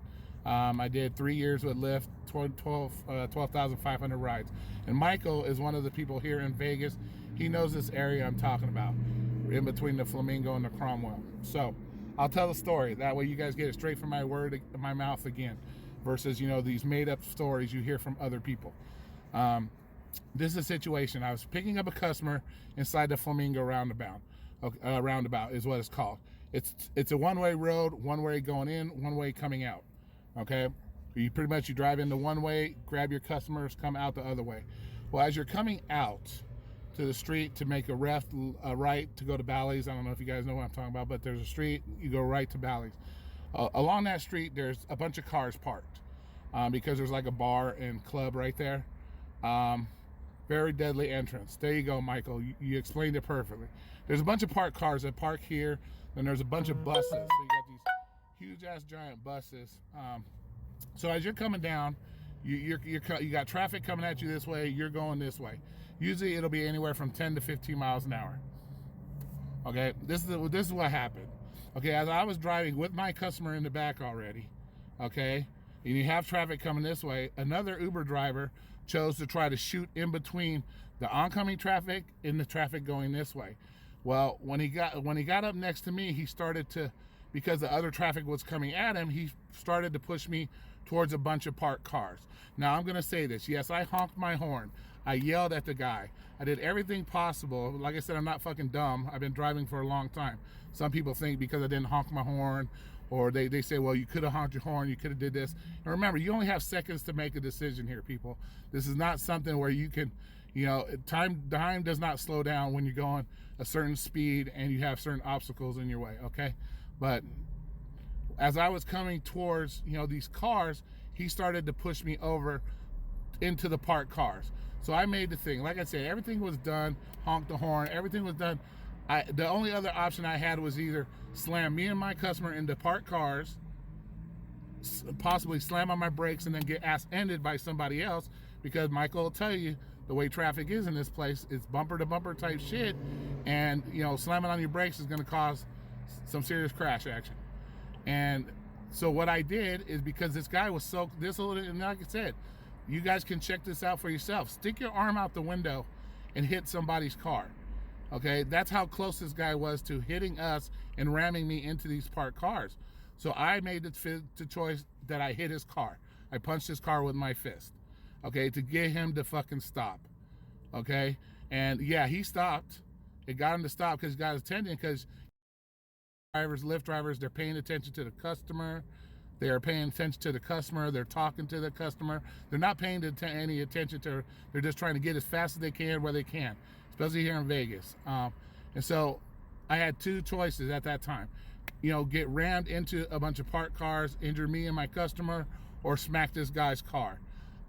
I did 3 years with Lyft, 12,500 rides. And Michael is one of the people here in Vegas. He knows this area I'm talking about, in between the Flamingo and the Cromwell. So I'll tell the story. That way you guys get it straight from my mouth again, versus, you know, these made up stories you hear from other people. This is a situation. I was picking up a customer inside the Flamingo roundabout. Roundabout is what it's called. It's a one-way road, one way going in, one way coming out. Okay, you pretty much, you drive into one way, grab your customers, come out the other way. Well, as you're coming out to the street to make a right to go to Bally's, I don't know if you guys know what I'm talking about, but there's a street, you go right to Bally's. Along that street, there's a bunch of cars parked because there's like a bar and club right there. Very deadly entrance. There you go, Michael. You explained it perfectly. There's a bunch of parked cars that park here, and there's a bunch of buses. So you got these huge ass giant buses. So as you're coming down, you got traffic coming at you this way, you're going this way. Usually it'll be anywhere from 10 to 15 miles an hour. Okay, this is what happened. Okay, as I was driving with my customer in the back already, okay, and you have traffic coming this way, another Uber driver chose to try to shoot in between the oncoming traffic and the traffic going this way. Well, when he got up next to me, he started to, because the other traffic was coming at him, he started to push me towards a bunch of parked cars. Now, I'm going to say this. Yes, I honked my horn. I yelled at the guy. I did everything possible. Like I said, I'm not fucking dumb. I've been driving for a long time. Some people think because I didn't honk my horn, or they say, well, you could have honked your horn, you could have did this. And remember, you only have seconds to make a decision here, people. This is not something where you can, you know, time does not slow down when you're going a certain speed and you have certain obstacles in your way, okay? But as I was coming towards, you know, these cars, he started to push me over into the parked cars. So I made the thing. Like I said, everything was done, honked the horn, everything was done. The only other option I had was either slam me and my customer into parked cars, possibly slam on my brakes and then get ass-ended by somebody else, because Michael will tell you the way traffic is in this place, it's bumper to bumper type shit, and you know, slamming on your brakes is going to cause some serious crash action. And so what I did is, because this guy was so dissolute, and like I said, you guys can check this out for yourself. Stick your arm out the window and hit somebody's car. Okay, that's how close this guy was to hitting us and ramming me into these parked cars. So I made the choice that I hit his car. I punched his car with my fist, okay, to get him to fucking stop, okay? And yeah, he stopped. It got him to stop because he got his attention, because drivers, Lyft drivers, they're paying attention to the customer. They are paying attention to the customer. They're talking to the customer. They're not paying any attention to her. They're just trying to get as fast as they can where they can, especially here in Vegas. And so I had two choices at that time. You know, get rammed into a bunch of parked cars, injure me and my customer, or smack this guy's car.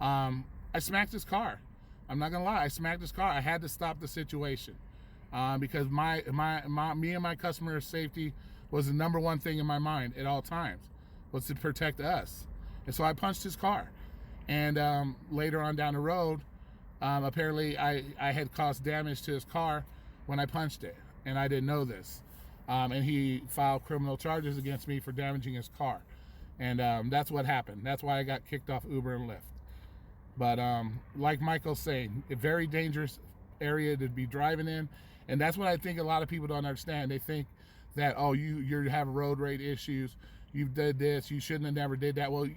I smacked his car. I'm not gonna lie, I smacked his car. I had to stop the situation because me and my customer's safety was the number one thing in my mind at all times, was to protect us. And so I punched his car. And later on down the road, apparently I had caused damage to his car when I punched it, and I didn't know this. And he filed criminal charges against me for damaging his car. And that's what happened. That's why I got kicked off Uber and Lyft. But like Michael's saying, a very dangerous area to be driving in. And that's what I think a lot of people don't understand. They think that, oh, you have road rage issues, you did this, you shouldn't have never did that. Well,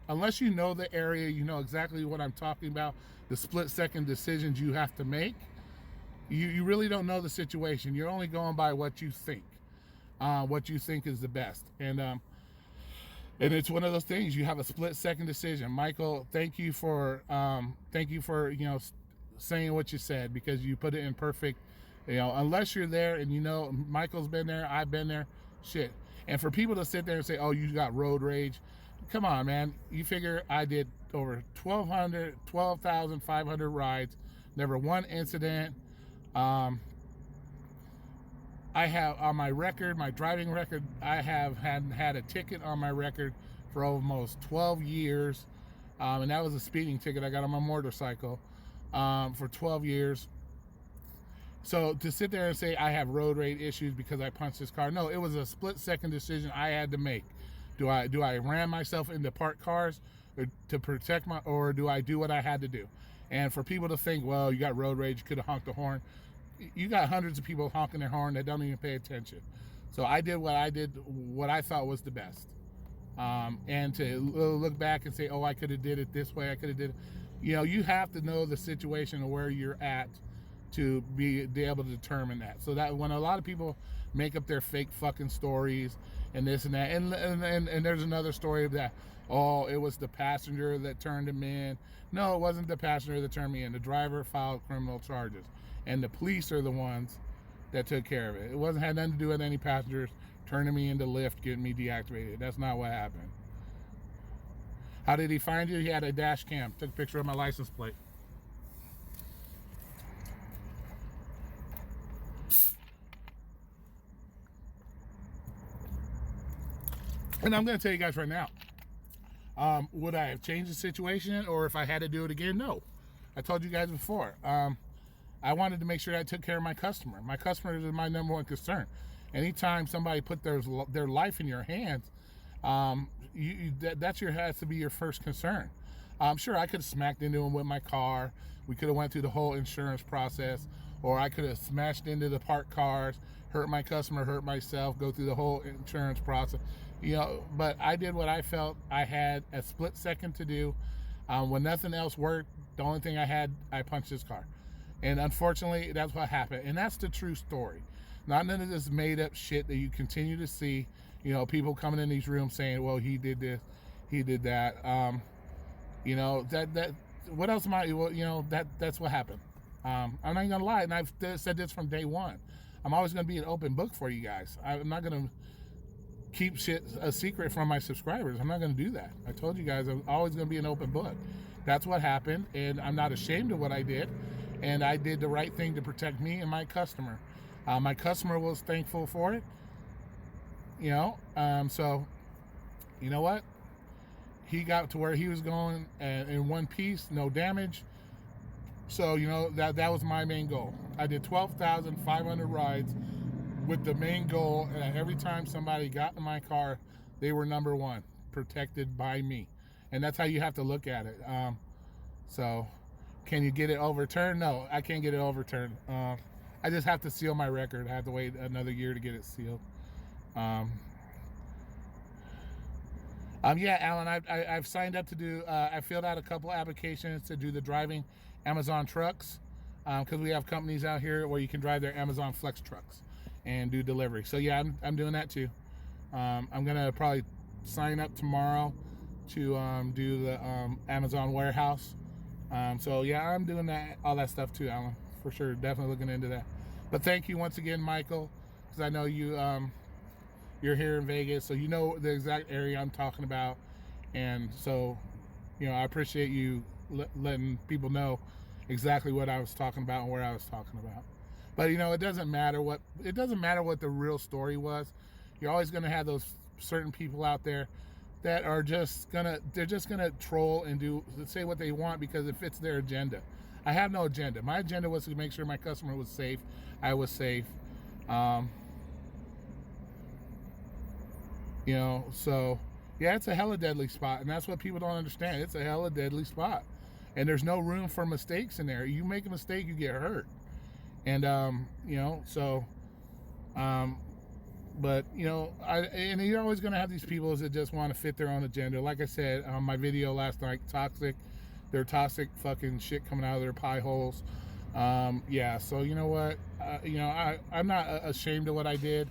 unless you know the area, you know exactly what I'm talking about, the split-second decisions you have to make, you really don't know the situation. You're only going by what you think is the best. And it's one of those things. You have a split-second decision. Michael, thank you for you know, saying what you said, because you put it in perfect. You know, unless you're there and you know, Michael's been there, I've been there, shit. And for people to sit there and say, oh, you got road rage, come on, man. You figure I did over 12,500 rides, never one incident. I have on my record, my driving record, I have had a ticket on my record for almost 12 years. And that was a speeding ticket I got on my motorcycle for 12 years. So to sit there and say I have road rage issues because I punched this car, no, it was a split-second decision I had to make. Do I ram myself into parked cars to protect or do I do what I had to do? And for people to think, well, you got road rage, you could have honked the horn. You got hundreds of people honking their horn that don't even pay attention. So I did what I thought was the best. And to look back and say, oh, I could have did it this way, I could have did it. You know, you have to know the situation of where you're at to be able to determine that. So that when a lot of people make up their fake fucking stories and this and that, and there's another story of that, oh, it was the passenger that turned him in. No, it wasn't the passenger that turned me in. The driver filed criminal charges, and the police are the ones that took care of it. It had nothing to do with any passengers turning me into Lyft, getting me deactivated. That's not what happened. How did he find you? He had a dash cam. Took a picture of my license plate. And I'm going to tell you guys right now, would I have changed the situation, or if I had to do it again? No. I told you guys before. I wanted to make sure that I took care of my customer. My customer is my number one concern. Anytime somebody put their life in your hands, that has to be your first concern. Sure, I could have smacked into him with my car. We could have went through the whole insurance process, or I could have smashed into the parked cars, hurt my customer, hurt myself, go through the whole insurance process. You know, but I did what I felt I had a split second to do. When nothing else worked, the only thing I had, I punched his car. And unfortunately, that's what happened. And that's the true story. Not none of this made up shit that you continue to see. You know, people coming in these rooms saying, well, he did this, he did that. You know, what else am I, well, you know, that's what happened. I'm not gonna lie, and I've said this from day one. I'm always gonna be an open book for you guys. I'm not gonna keep shit a secret from my subscribers. I'm not going to do that. I told you guys I'm always going to be an open book. That's what happened, and I'm not ashamed of what I did, and I did the right thing to protect me and my customer. My customer was thankful for it, you know. So you know what, he got to where he was going and in one piece, no damage. So, you know, that was my main goal. I did 12,500 rides with the main goal, and every time somebody got in my car, they were number one, protected by me. And that's how you have to look at it. So, can you get it overturned? No, I can't get it overturned. I just have to seal my record. I have to wait another year to get it sealed. Yeah, Alan, I've signed up to do, I filled out a couple applications to do the driving Amazon trucks, because we have companies out here where you can drive their Amazon Flex trucks and do delivery. So yeah, I'm doing that too. I'm gonna probably sign up tomorrow to do the Amazon warehouse. So yeah, I'm doing that, all that stuff too, Alan, for sure. Definitely looking into that. But thank you once again, Michael, because I know you you're here in Vegas, so you know the exact area I'm talking about. And so, you know, I appreciate you letting people know exactly what I was talking about and where I was talking about. But you know, it doesn't matter what the real story was. You're always going to have those certain people out there that are just gonna troll and say what they want because it fits their agenda. I have no agenda. My agenda was to make sure my customer was safe. I was safe. You know, so yeah, it's a hella deadly spot, and that's what people don't understand. It's a hella deadly spot, and there's no room for mistakes in there. You make a mistake, you get hurt. And you know, so but you know, and you're always going to have these people that just want to fit their own agenda. Like I said on my video last night, they're toxic fucking shit coming out of their pie holes. Yeah, so you know what, you know, I'm not ashamed of what I did.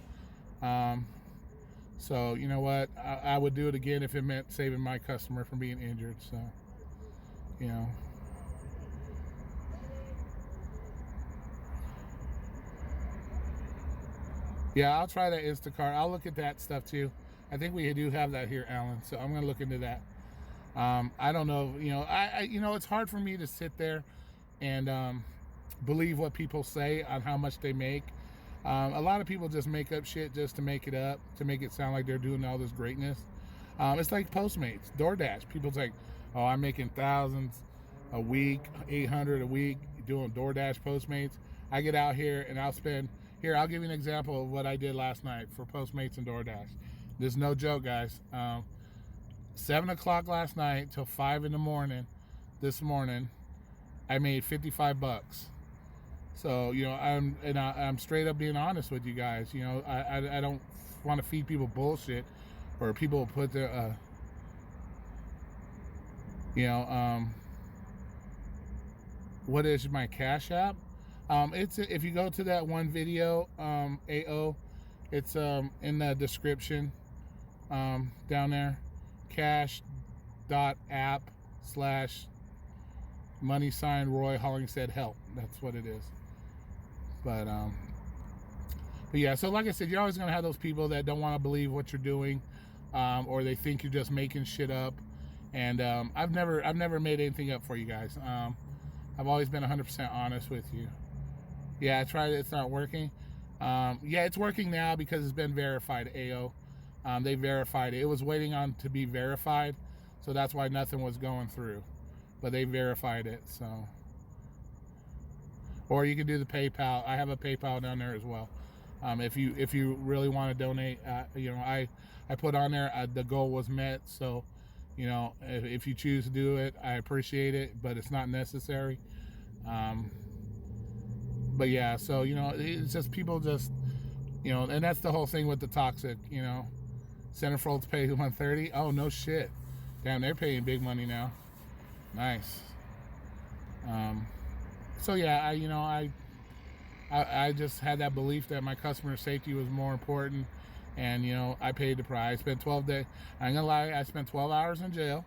So you know what, I would do it again if it meant saving my customer from being injured. So, you know. Yeah, I'll try that Instacart. I'll look at that stuff too. I think we do have that here, Alan. So I'm gonna look into that. I don't know. You know, you know, it's hard for me to sit there and believe what people say on how much they make. A lot of people just make up shit just to make it up, to make it sound like they're doing all this greatness. It's like Postmates, DoorDash. People's like, oh, I'm making thousands a week, 800 a week doing DoorDash, Postmates. I get out here and I'll spend. Here, I'll give you an example of what I did last night for Postmates and DoorDash. This is no joke, guys. 7 o'clock last night till 5 in the morning this morning, I made 55 bucks. So, you know, I'm straight up being honest with you guys. You know, I don't want to feed people bullshit, or people put their, you know, what is my Cash App? It's, if you go to that one video, AO, it's in the description down there, cash.app/$Roy Hollingshead help. That's what it is. But yeah, so like I said, you're always gonna have those people that don't want to believe what you're doing, or they think you're just making shit up. And I've never made anything up for you guys. I've always been 100% honest with you. Yeah, I tried it. It's not working. Yeah, it's working now because it's been verified, AO. They verified it. It was waiting on to be verified, so that's why nothing was going through. But they verified it, so. Or you can do the PayPal. I have a PayPal down there as well. If you really want to donate, you know, I put on there the goal was met. So, you know, if you choose to do it, I appreciate it, but it's not necessary. But yeah, so, you know, it's just people just, you know, and that's the whole thing with the toxic, you know. Centerfolds pay $130. Oh, no shit. Damn, they're paying big money now. Nice. So yeah, I just had that belief that my customer safety was more important, and you know, I paid the price. I spent 12 days. I ain't gonna lie, I spent 12 hours in jail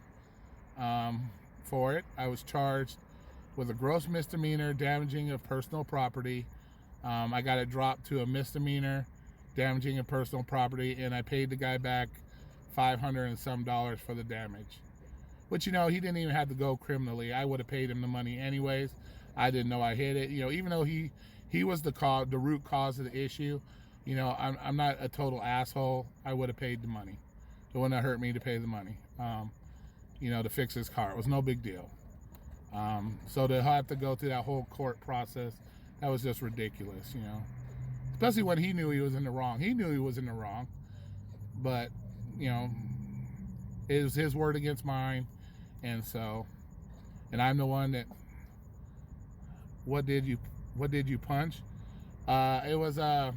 for it. I was charged with a gross misdemeanor, damaging of personal property. I got it dropped to a misdemeanor, damaging of personal property, and I paid the guy back $500 and some for the damage. Which, you know, he didn't even have to go criminally. I would have paid him the money anyways. I didn't know I hit it. You know, even though he was the root cause of the issue, you know, I'm not a total asshole. I would have paid the money. It wouldn't have hurt me to pay the money. you know, to fix his car. It was no big deal. So to have to go through that whole court process, that was just ridiculous, you know. Especially when he knew he was in the wrong. He knew he was in the wrong, but, you know, it was his word against mine, and so, and I'm the one that, what did you punch? It was a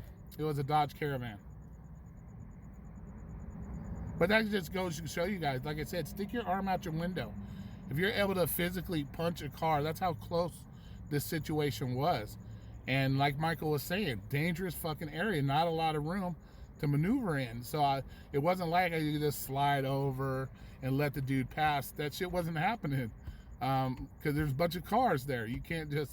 Dodge Caravan. But that just goes to show you guys, like I said, stick your arm out your window. If you're able to physically punch a car, that's how close this situation was. And like Michael was saying, dangerous fucking area, not a lot of room to maneuver in. So it wasn't like I could just slide over and let the dude pass. That shit wasn't happening, because there's a bunch of cars there. You can't just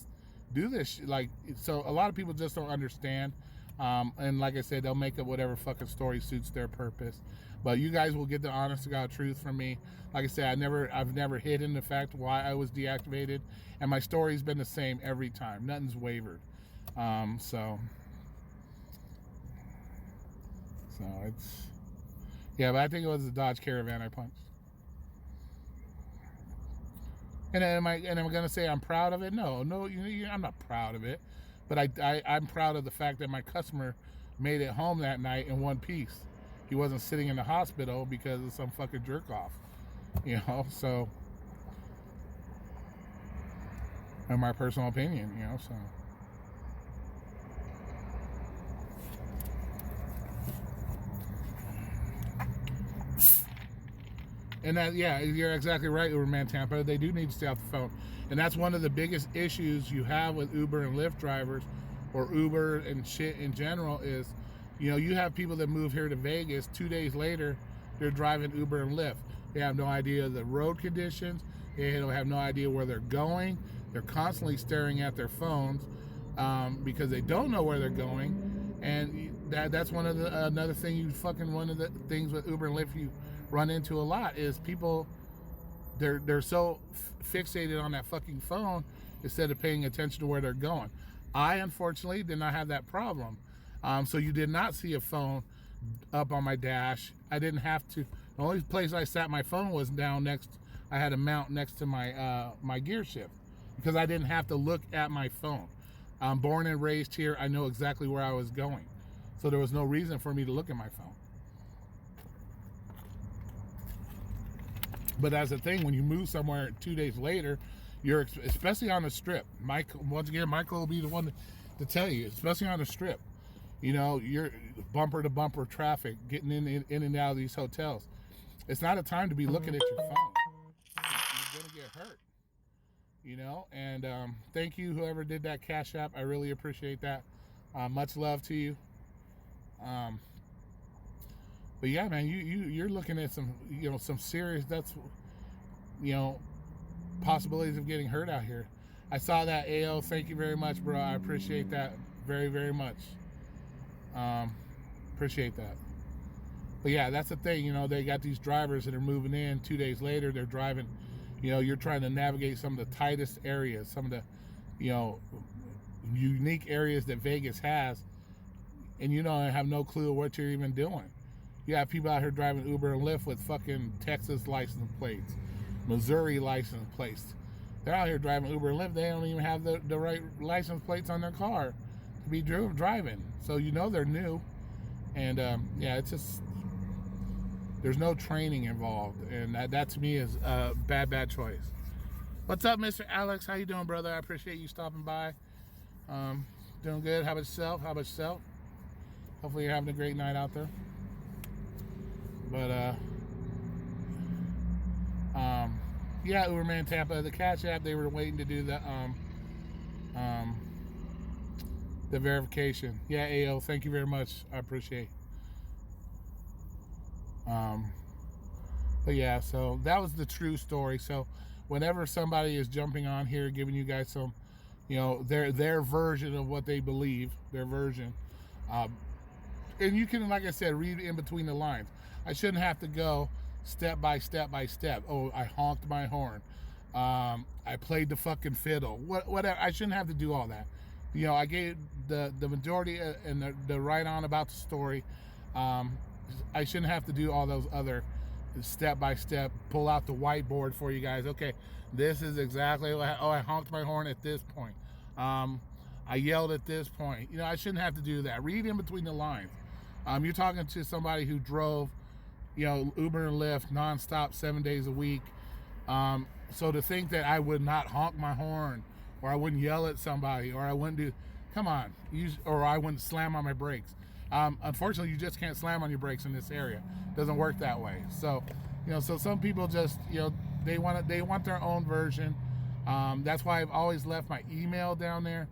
do this. Like, so a lot of people just don't understand. And like I said, they'll make up whatever fucking story suits their purpose. But you guys will get the honest to God truth from me. Like I said, I've never hidden the fact why I was deactivated, and my story's been the same every time. Nothing's wavered. So it's, yeah, but I think it was the Dodge Caravan I punched. And am I gonna say I'm proud of it? No, I'm not proud of it. But I'm proud of the fact that my customer made it home that night in one piece. He wasn't sitting in the hospital because of some fucking jerk off, you know. So, in my personal opinion, you know. So, and that, yeah, you're exactly right, Uberman Tampa. They do need to stay off the phone, and that's one of the biggest issues you have with Uber and Lyft drivers, or Uber and shit in general, is, you know, you have people that move here to Vegas, 2 days later, they're driving Uber and Lyft. They have no idea of the road conditions. They don't have no idea where they're going. They're constantly staring at their phones because they don't know where they're going. And that's one of the, another thing one of the things with Uber and Lyft you run into a lot is people, they're so fixated on that fucking phone instead of paying attention to where they're going. I, unfortunately, did not have that problem. So you did not see a phone up on my dash. I didn't have to. The only place I sat my phone was down next. I had a mount next to my my gear shift because I didn't have to look at my phone. I'm born and raised here. I know exactly where I was going, so there was no reason for me to look at my phone. But as a thing, when you move somewhere 2 days later, you're, especially on the strip. Once again, Michael will be the one to tell you, especially on the strip. You know, you're bumper to bumper traffic, getting in and out of these hotels. It's not a time to be looking at your phone. You're gonna get hurt. You know, and thank you, whoever did that Cash App. I really appreciate that. Much love to you. But yeah, man, you're looking at some, you know, some serious, that's, you know, possibilities of getting hurt out here. I saw that, AO. Thank you very much, bro. I appreciate that very, very much. Appreciate that. But yeah, that's the thing, you know, they got these drivers that are moving in 2 days later, they're driving, you know, you're trying to navigate some of the tightest areas, some of the, you know, unique areas that Vegas has, and you don't have no clue what you're even doing. You have people out here driving Uber and Lyft with fucking Texas license plates, Missouri license plates. They're out here driving Uber and Lyft, they don't even have the right license plates on their car to be driving. So you know they're new. And yeah, it's just, there's no training involved, and that to me is a bad choice. What's up, Mr. Alex? How you doing, brother? I appreciate you stopping by. Doing good. How about yourself? Hopefully you're having a great night out there. But yeah, Uberman Tampa, the Cash App, they were waiting to do the verification. Yeah, AO, thank you very much. I appreciate it. But yeah, so that was the true story. So whenever somebody is jumping on here, giving you guys some, you know, their version of what they believe, their version, and you can, like I said, read in between the lines. I shouldn't have to go step by step by step. Oh, I honked my horn. I played the fucking fiddle. Whatever. I shouldn't have to do all that. You know, I gave the majority and the right on about the story. I shouldn't have to do all those other step by step, pull out the whiteboard for you guys. Okay, this is exactly what, oh, I honked my horn at this point. I yelled at this point. You know, I shouldn't have to do that. Read in between the lines. You're talking to somebody who drove, you know, Uber and Lyft nonstop 7 days a week. So to think that I would not honk my horn, or I wouldn't yell at somebody, or I wouldn't do, come on, or I wouldn't slam on my brakes. Unfortunately, you just can't slam on your brakes in this area. It doesn't work that way. So, you know, so some people just, you know, they want their own version. That's why I've always left my email down there,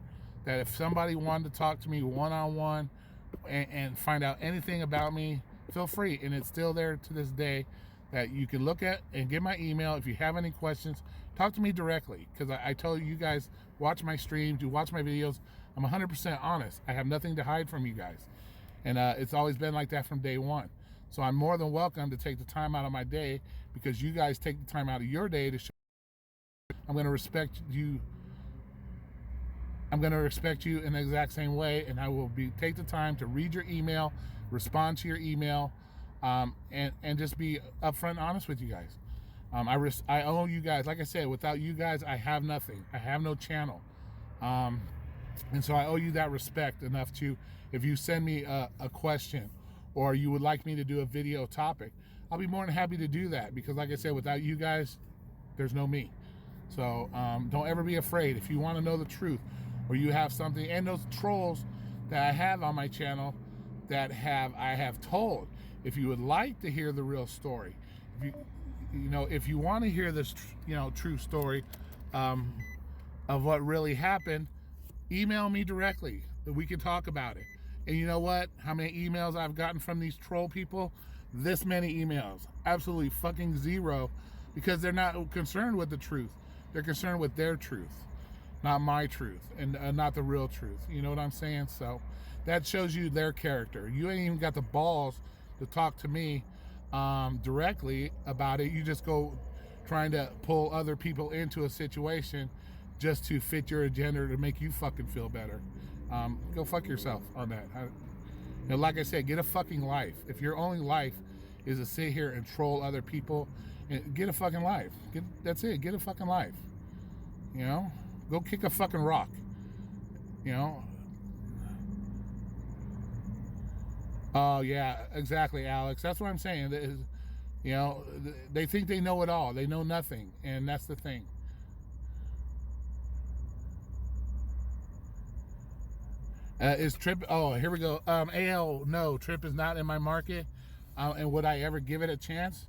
that if somebody wanted to talk to me one-on-one and find out anything about me, feel free. And it's still there to this day, that you can look at and get my email. If you have any questions, talk to me directly, because I told you guys, watch my streams, you watch my videos. I'm 100% honest. I have nothing to hide from you guys. And it's always been like that from day one. So I'm more than welcome to take the time out of my day, because you guys take the time out of your day to show. I'm going to respect you. I'm going to respect you in the exact same way, and I will take the time to read your email, respond to your email, and just be upfront and honest with you guys. I owe you guys. Like I said, without you guys, I have nothing. I have no channel. And so I owe you that respect enough to, if you send me a question, or you would like me to do a video topic, I'll be more than happy to do that, because like I said, without you guys, there's no me. So don't ever be afraid. If you want to know the truth, or you have something, and those trolls that I have on my channel that I have told, if you would like to hear the real story, if you want to hear this, true story of what really happened, email me directly. We can talk about it. And you know what? How many emails I've gotten from these troll people? This many emails. Absolutely fucking zero, because they're not concerned with the truth. They're concerned with their truth, not my truth, and not the real truth. You know what I'm saying? So that shows you their character. You ain't even got the balls to talk to me directly about it. You just go trying to pull other people into a situation just to fit your agenda, to make you fucking feel better. Go fuck yourself on that. Like I said, get a fucking life. If your only life is to sit here and troll other people, get a fucking life. That's it. Get a fucking life. Go kick a fucking rock. Oh yeah, exactly, Alex. That's what I'm saying. They think they know it all. They know nothing, and that's the thing. Is Trip? Oh, here we go. AL, no, Trip is not in my market. And would I ever give it a chance?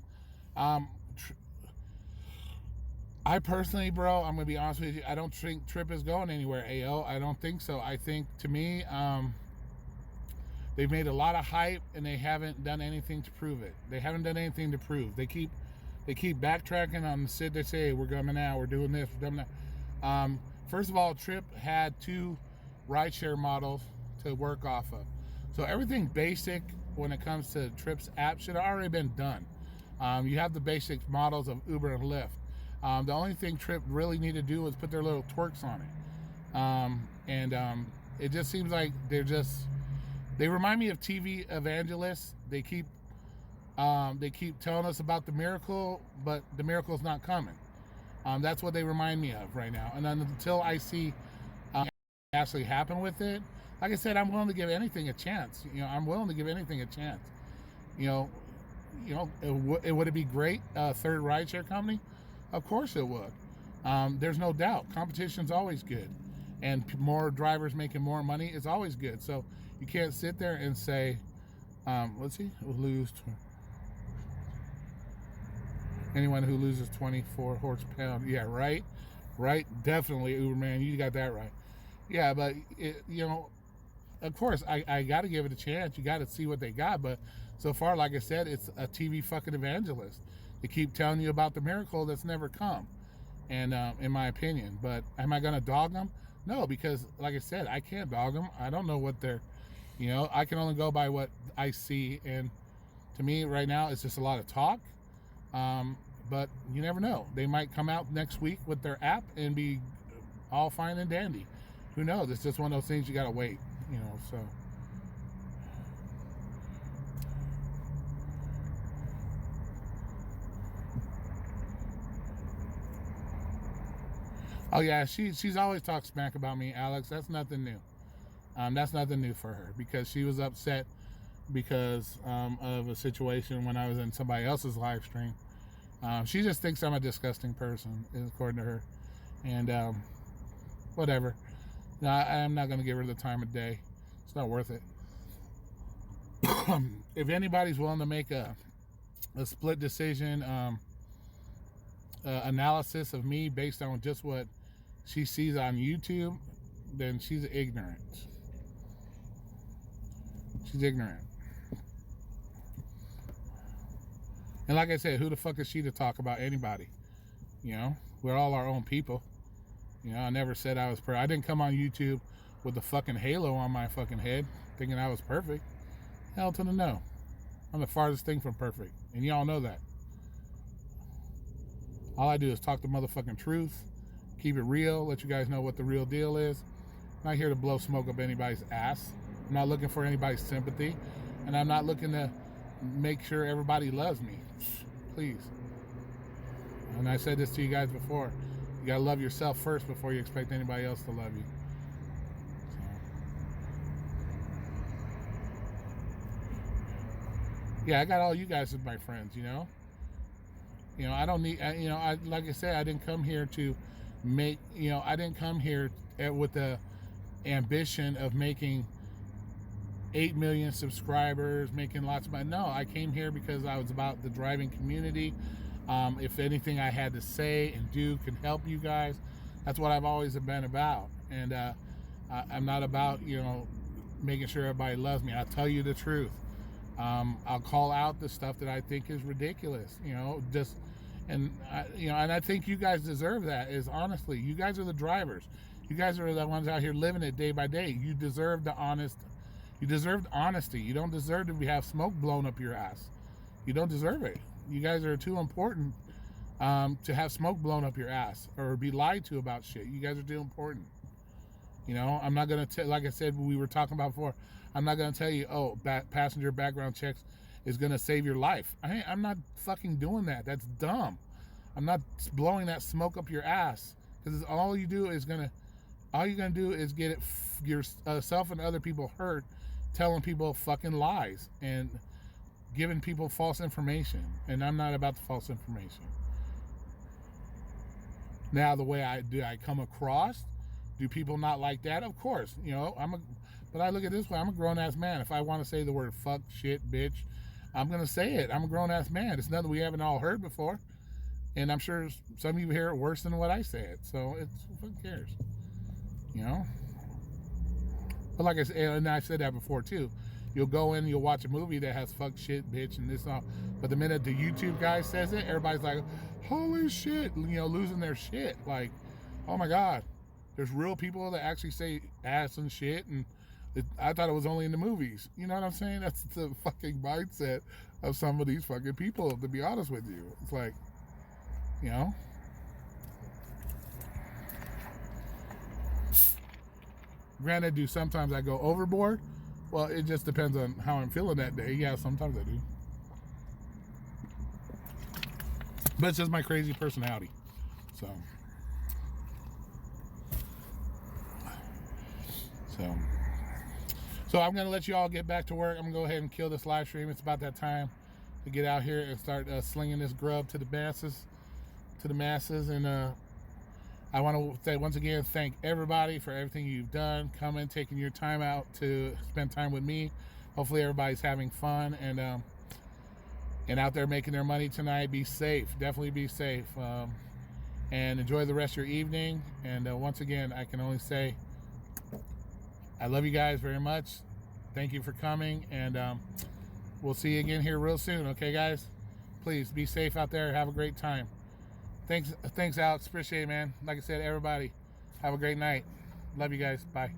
I personally, bro, I'm gonna be honest with you, I don't think Trip is going anywhere. AO, I don't think so. I think, to me, they've made a lot of hype, and they haven't done anything to prove it. They haven't done anything to prove. They keep backtracking on the shit. They say, hey, we're coming out, we're doing this, we're doing that. First of all, Trip had 2 rideshare models to work off of. So everything basic when it comes to Trip's app should have already been done. You have the basic models of Uber and Lyft. The only thing Trip really needed to do was put their little twerks on it. It just seems like they remind me of TV evangelists. They keep telling us about the miracle, but the miracle's not coming. That's what they remind me of right now. And until I see actually happen with it, like I said, I'm willing to give anything a chance. I'm willing to give anything a chance. Would it be great, third rideshare company? Of course it would. There's no doubt. Competition's always good, and more drivers making more money is always good. So you can't sit there and say, let's see, we'll lose. Anyone who loses 24 horsepower, yeah, right, definitely, Uberman, you got that right. Yeah, but of course, I got to give it a chance. You got to see what they got. But so far, like I said, it's a TV fucking evangelist. They keep telling you about the miracle that's never come, and in my opinion. But am I gonna dog them? No, because like I said, I can't dog them. I don't know what they're, I can only go by what I see. And to me, right now, it's just a lot of talk. But you never know. They might come out next week with their app and be all fine and dandy. Who knows? It's just one of those things you gotta wait, so. Oh yeah, she's always talked smack about me, Alex. That's nothing new. That's nothing new for her because she was upset because of a situation when I was in somebody else's live stream. She just thinks I'm a disgusting person, according to her. And whatever. No, I'm not going to give her the time of day. It's not worth it. If anybody's willing to make a split decision analysis of me based on just what she sees on YouTube, then she's ignorant. She's ignorant. And like I said, who the fuck is she to talk about anybody? You know, we're all our own people. You know, I never said I was perfect. I didn't come on YouTube with the fucking halo on my fucking head thinking I was perfect. Hell to the no. I'm the farthest thing from perfect. And y'all know that. All I do is talk the motherfucking truth, keep it real, let you guys know what the real deal is. I'm not here to blow smoke up anybody's ass. I'm not looking for anybody's sympathy. And I'm not looking to make sure everybody loves me. Please. And I said this to you guys before. You gotta love yourself first before you expect anybody else to love you. So. Yeah, I got all you guys as my friends, you know? You know, I don't need, you know, like I said, I didn't come here to make, you know, I didn't come here with the ambition of making 8 million subscribers, making lots of money. No, I came here because I was about the driving community. If anything I had to say and do can help you guys, that's what I've always been about. And I'm not about, you know, making sure everybody loves me. I'll tell you the truth. I'll call out the stuff that I think is ridiculous, you know, just, and you know, and I think you guys deserve that. Is honestly, you guys are the drivers. You guys are the ones out here living it day by day. You deserve the honest. You deserve honesty. You don't deserve to have smoke blown up your ass. You don't deserve it. You guys are too important to have smoke blown up your ass or be lied to about shit. You guys are too important. You know, I'm not going to, like I said, we were talking about before, I'm not going to tell you, oh, passenger background checks is going to save your life. I'm not fucking doing that. That's dumb. I'm not blowing that smoke up your ass because all you're going to do is get it, yourself and other people hurt, telling people fucking lies and giving people false information. And I'm not about the false information. Now, the way I come across, do people not like that? Of course, you know, but I look at it this way, I'm a grown-ass man. If I want to say the word fuck, shit, bitch, I'm going to say it. I'm a grown-ass man. It's nothing we haven't all heard before. And I'm sure some of you hear it worse than what I say it. So who cares? You know? But like I said, and I said that before too, you'll go in, you'll watch a movie that has fuck, shit, bitch, and this and all. But the minute the YouTube guy says it, everybody's like, holy shit, you know, losing their shit. Like, oh my God. There's real people that actually say ass and shit, and I thought it was only in the movies. You know what I'm saying? That's the fucking mindset of some of these fucking people, to be honest with you. It's like, you know? Granted, do sometimes I go overboard? Well, it just depends on how I'm feeling that day. Yeah, sometimes I do. But it's just my crazy personality. So I'm going to let you all get back to work. I'm going to go ahead and kill this live stream. It's about that time to get out here and start slinging this grub to the masses. And I want to say once again, thank everybody for everything you've done, coming, taking your time out to spend time with me. Hopefully everybody's having fun and out there making their money tonight. Be safe. Definitely be safe. And enjoy the rest of your evening. And once again, I can only say I love you guys very much. Thank you for coming. And we'll see you again here real soon. Okay, guys? Please be safe out there. Have a great time. Thanks, Alex. Appreciate it, man. Like I said, everybody, have a great night. Love you guys. Bye.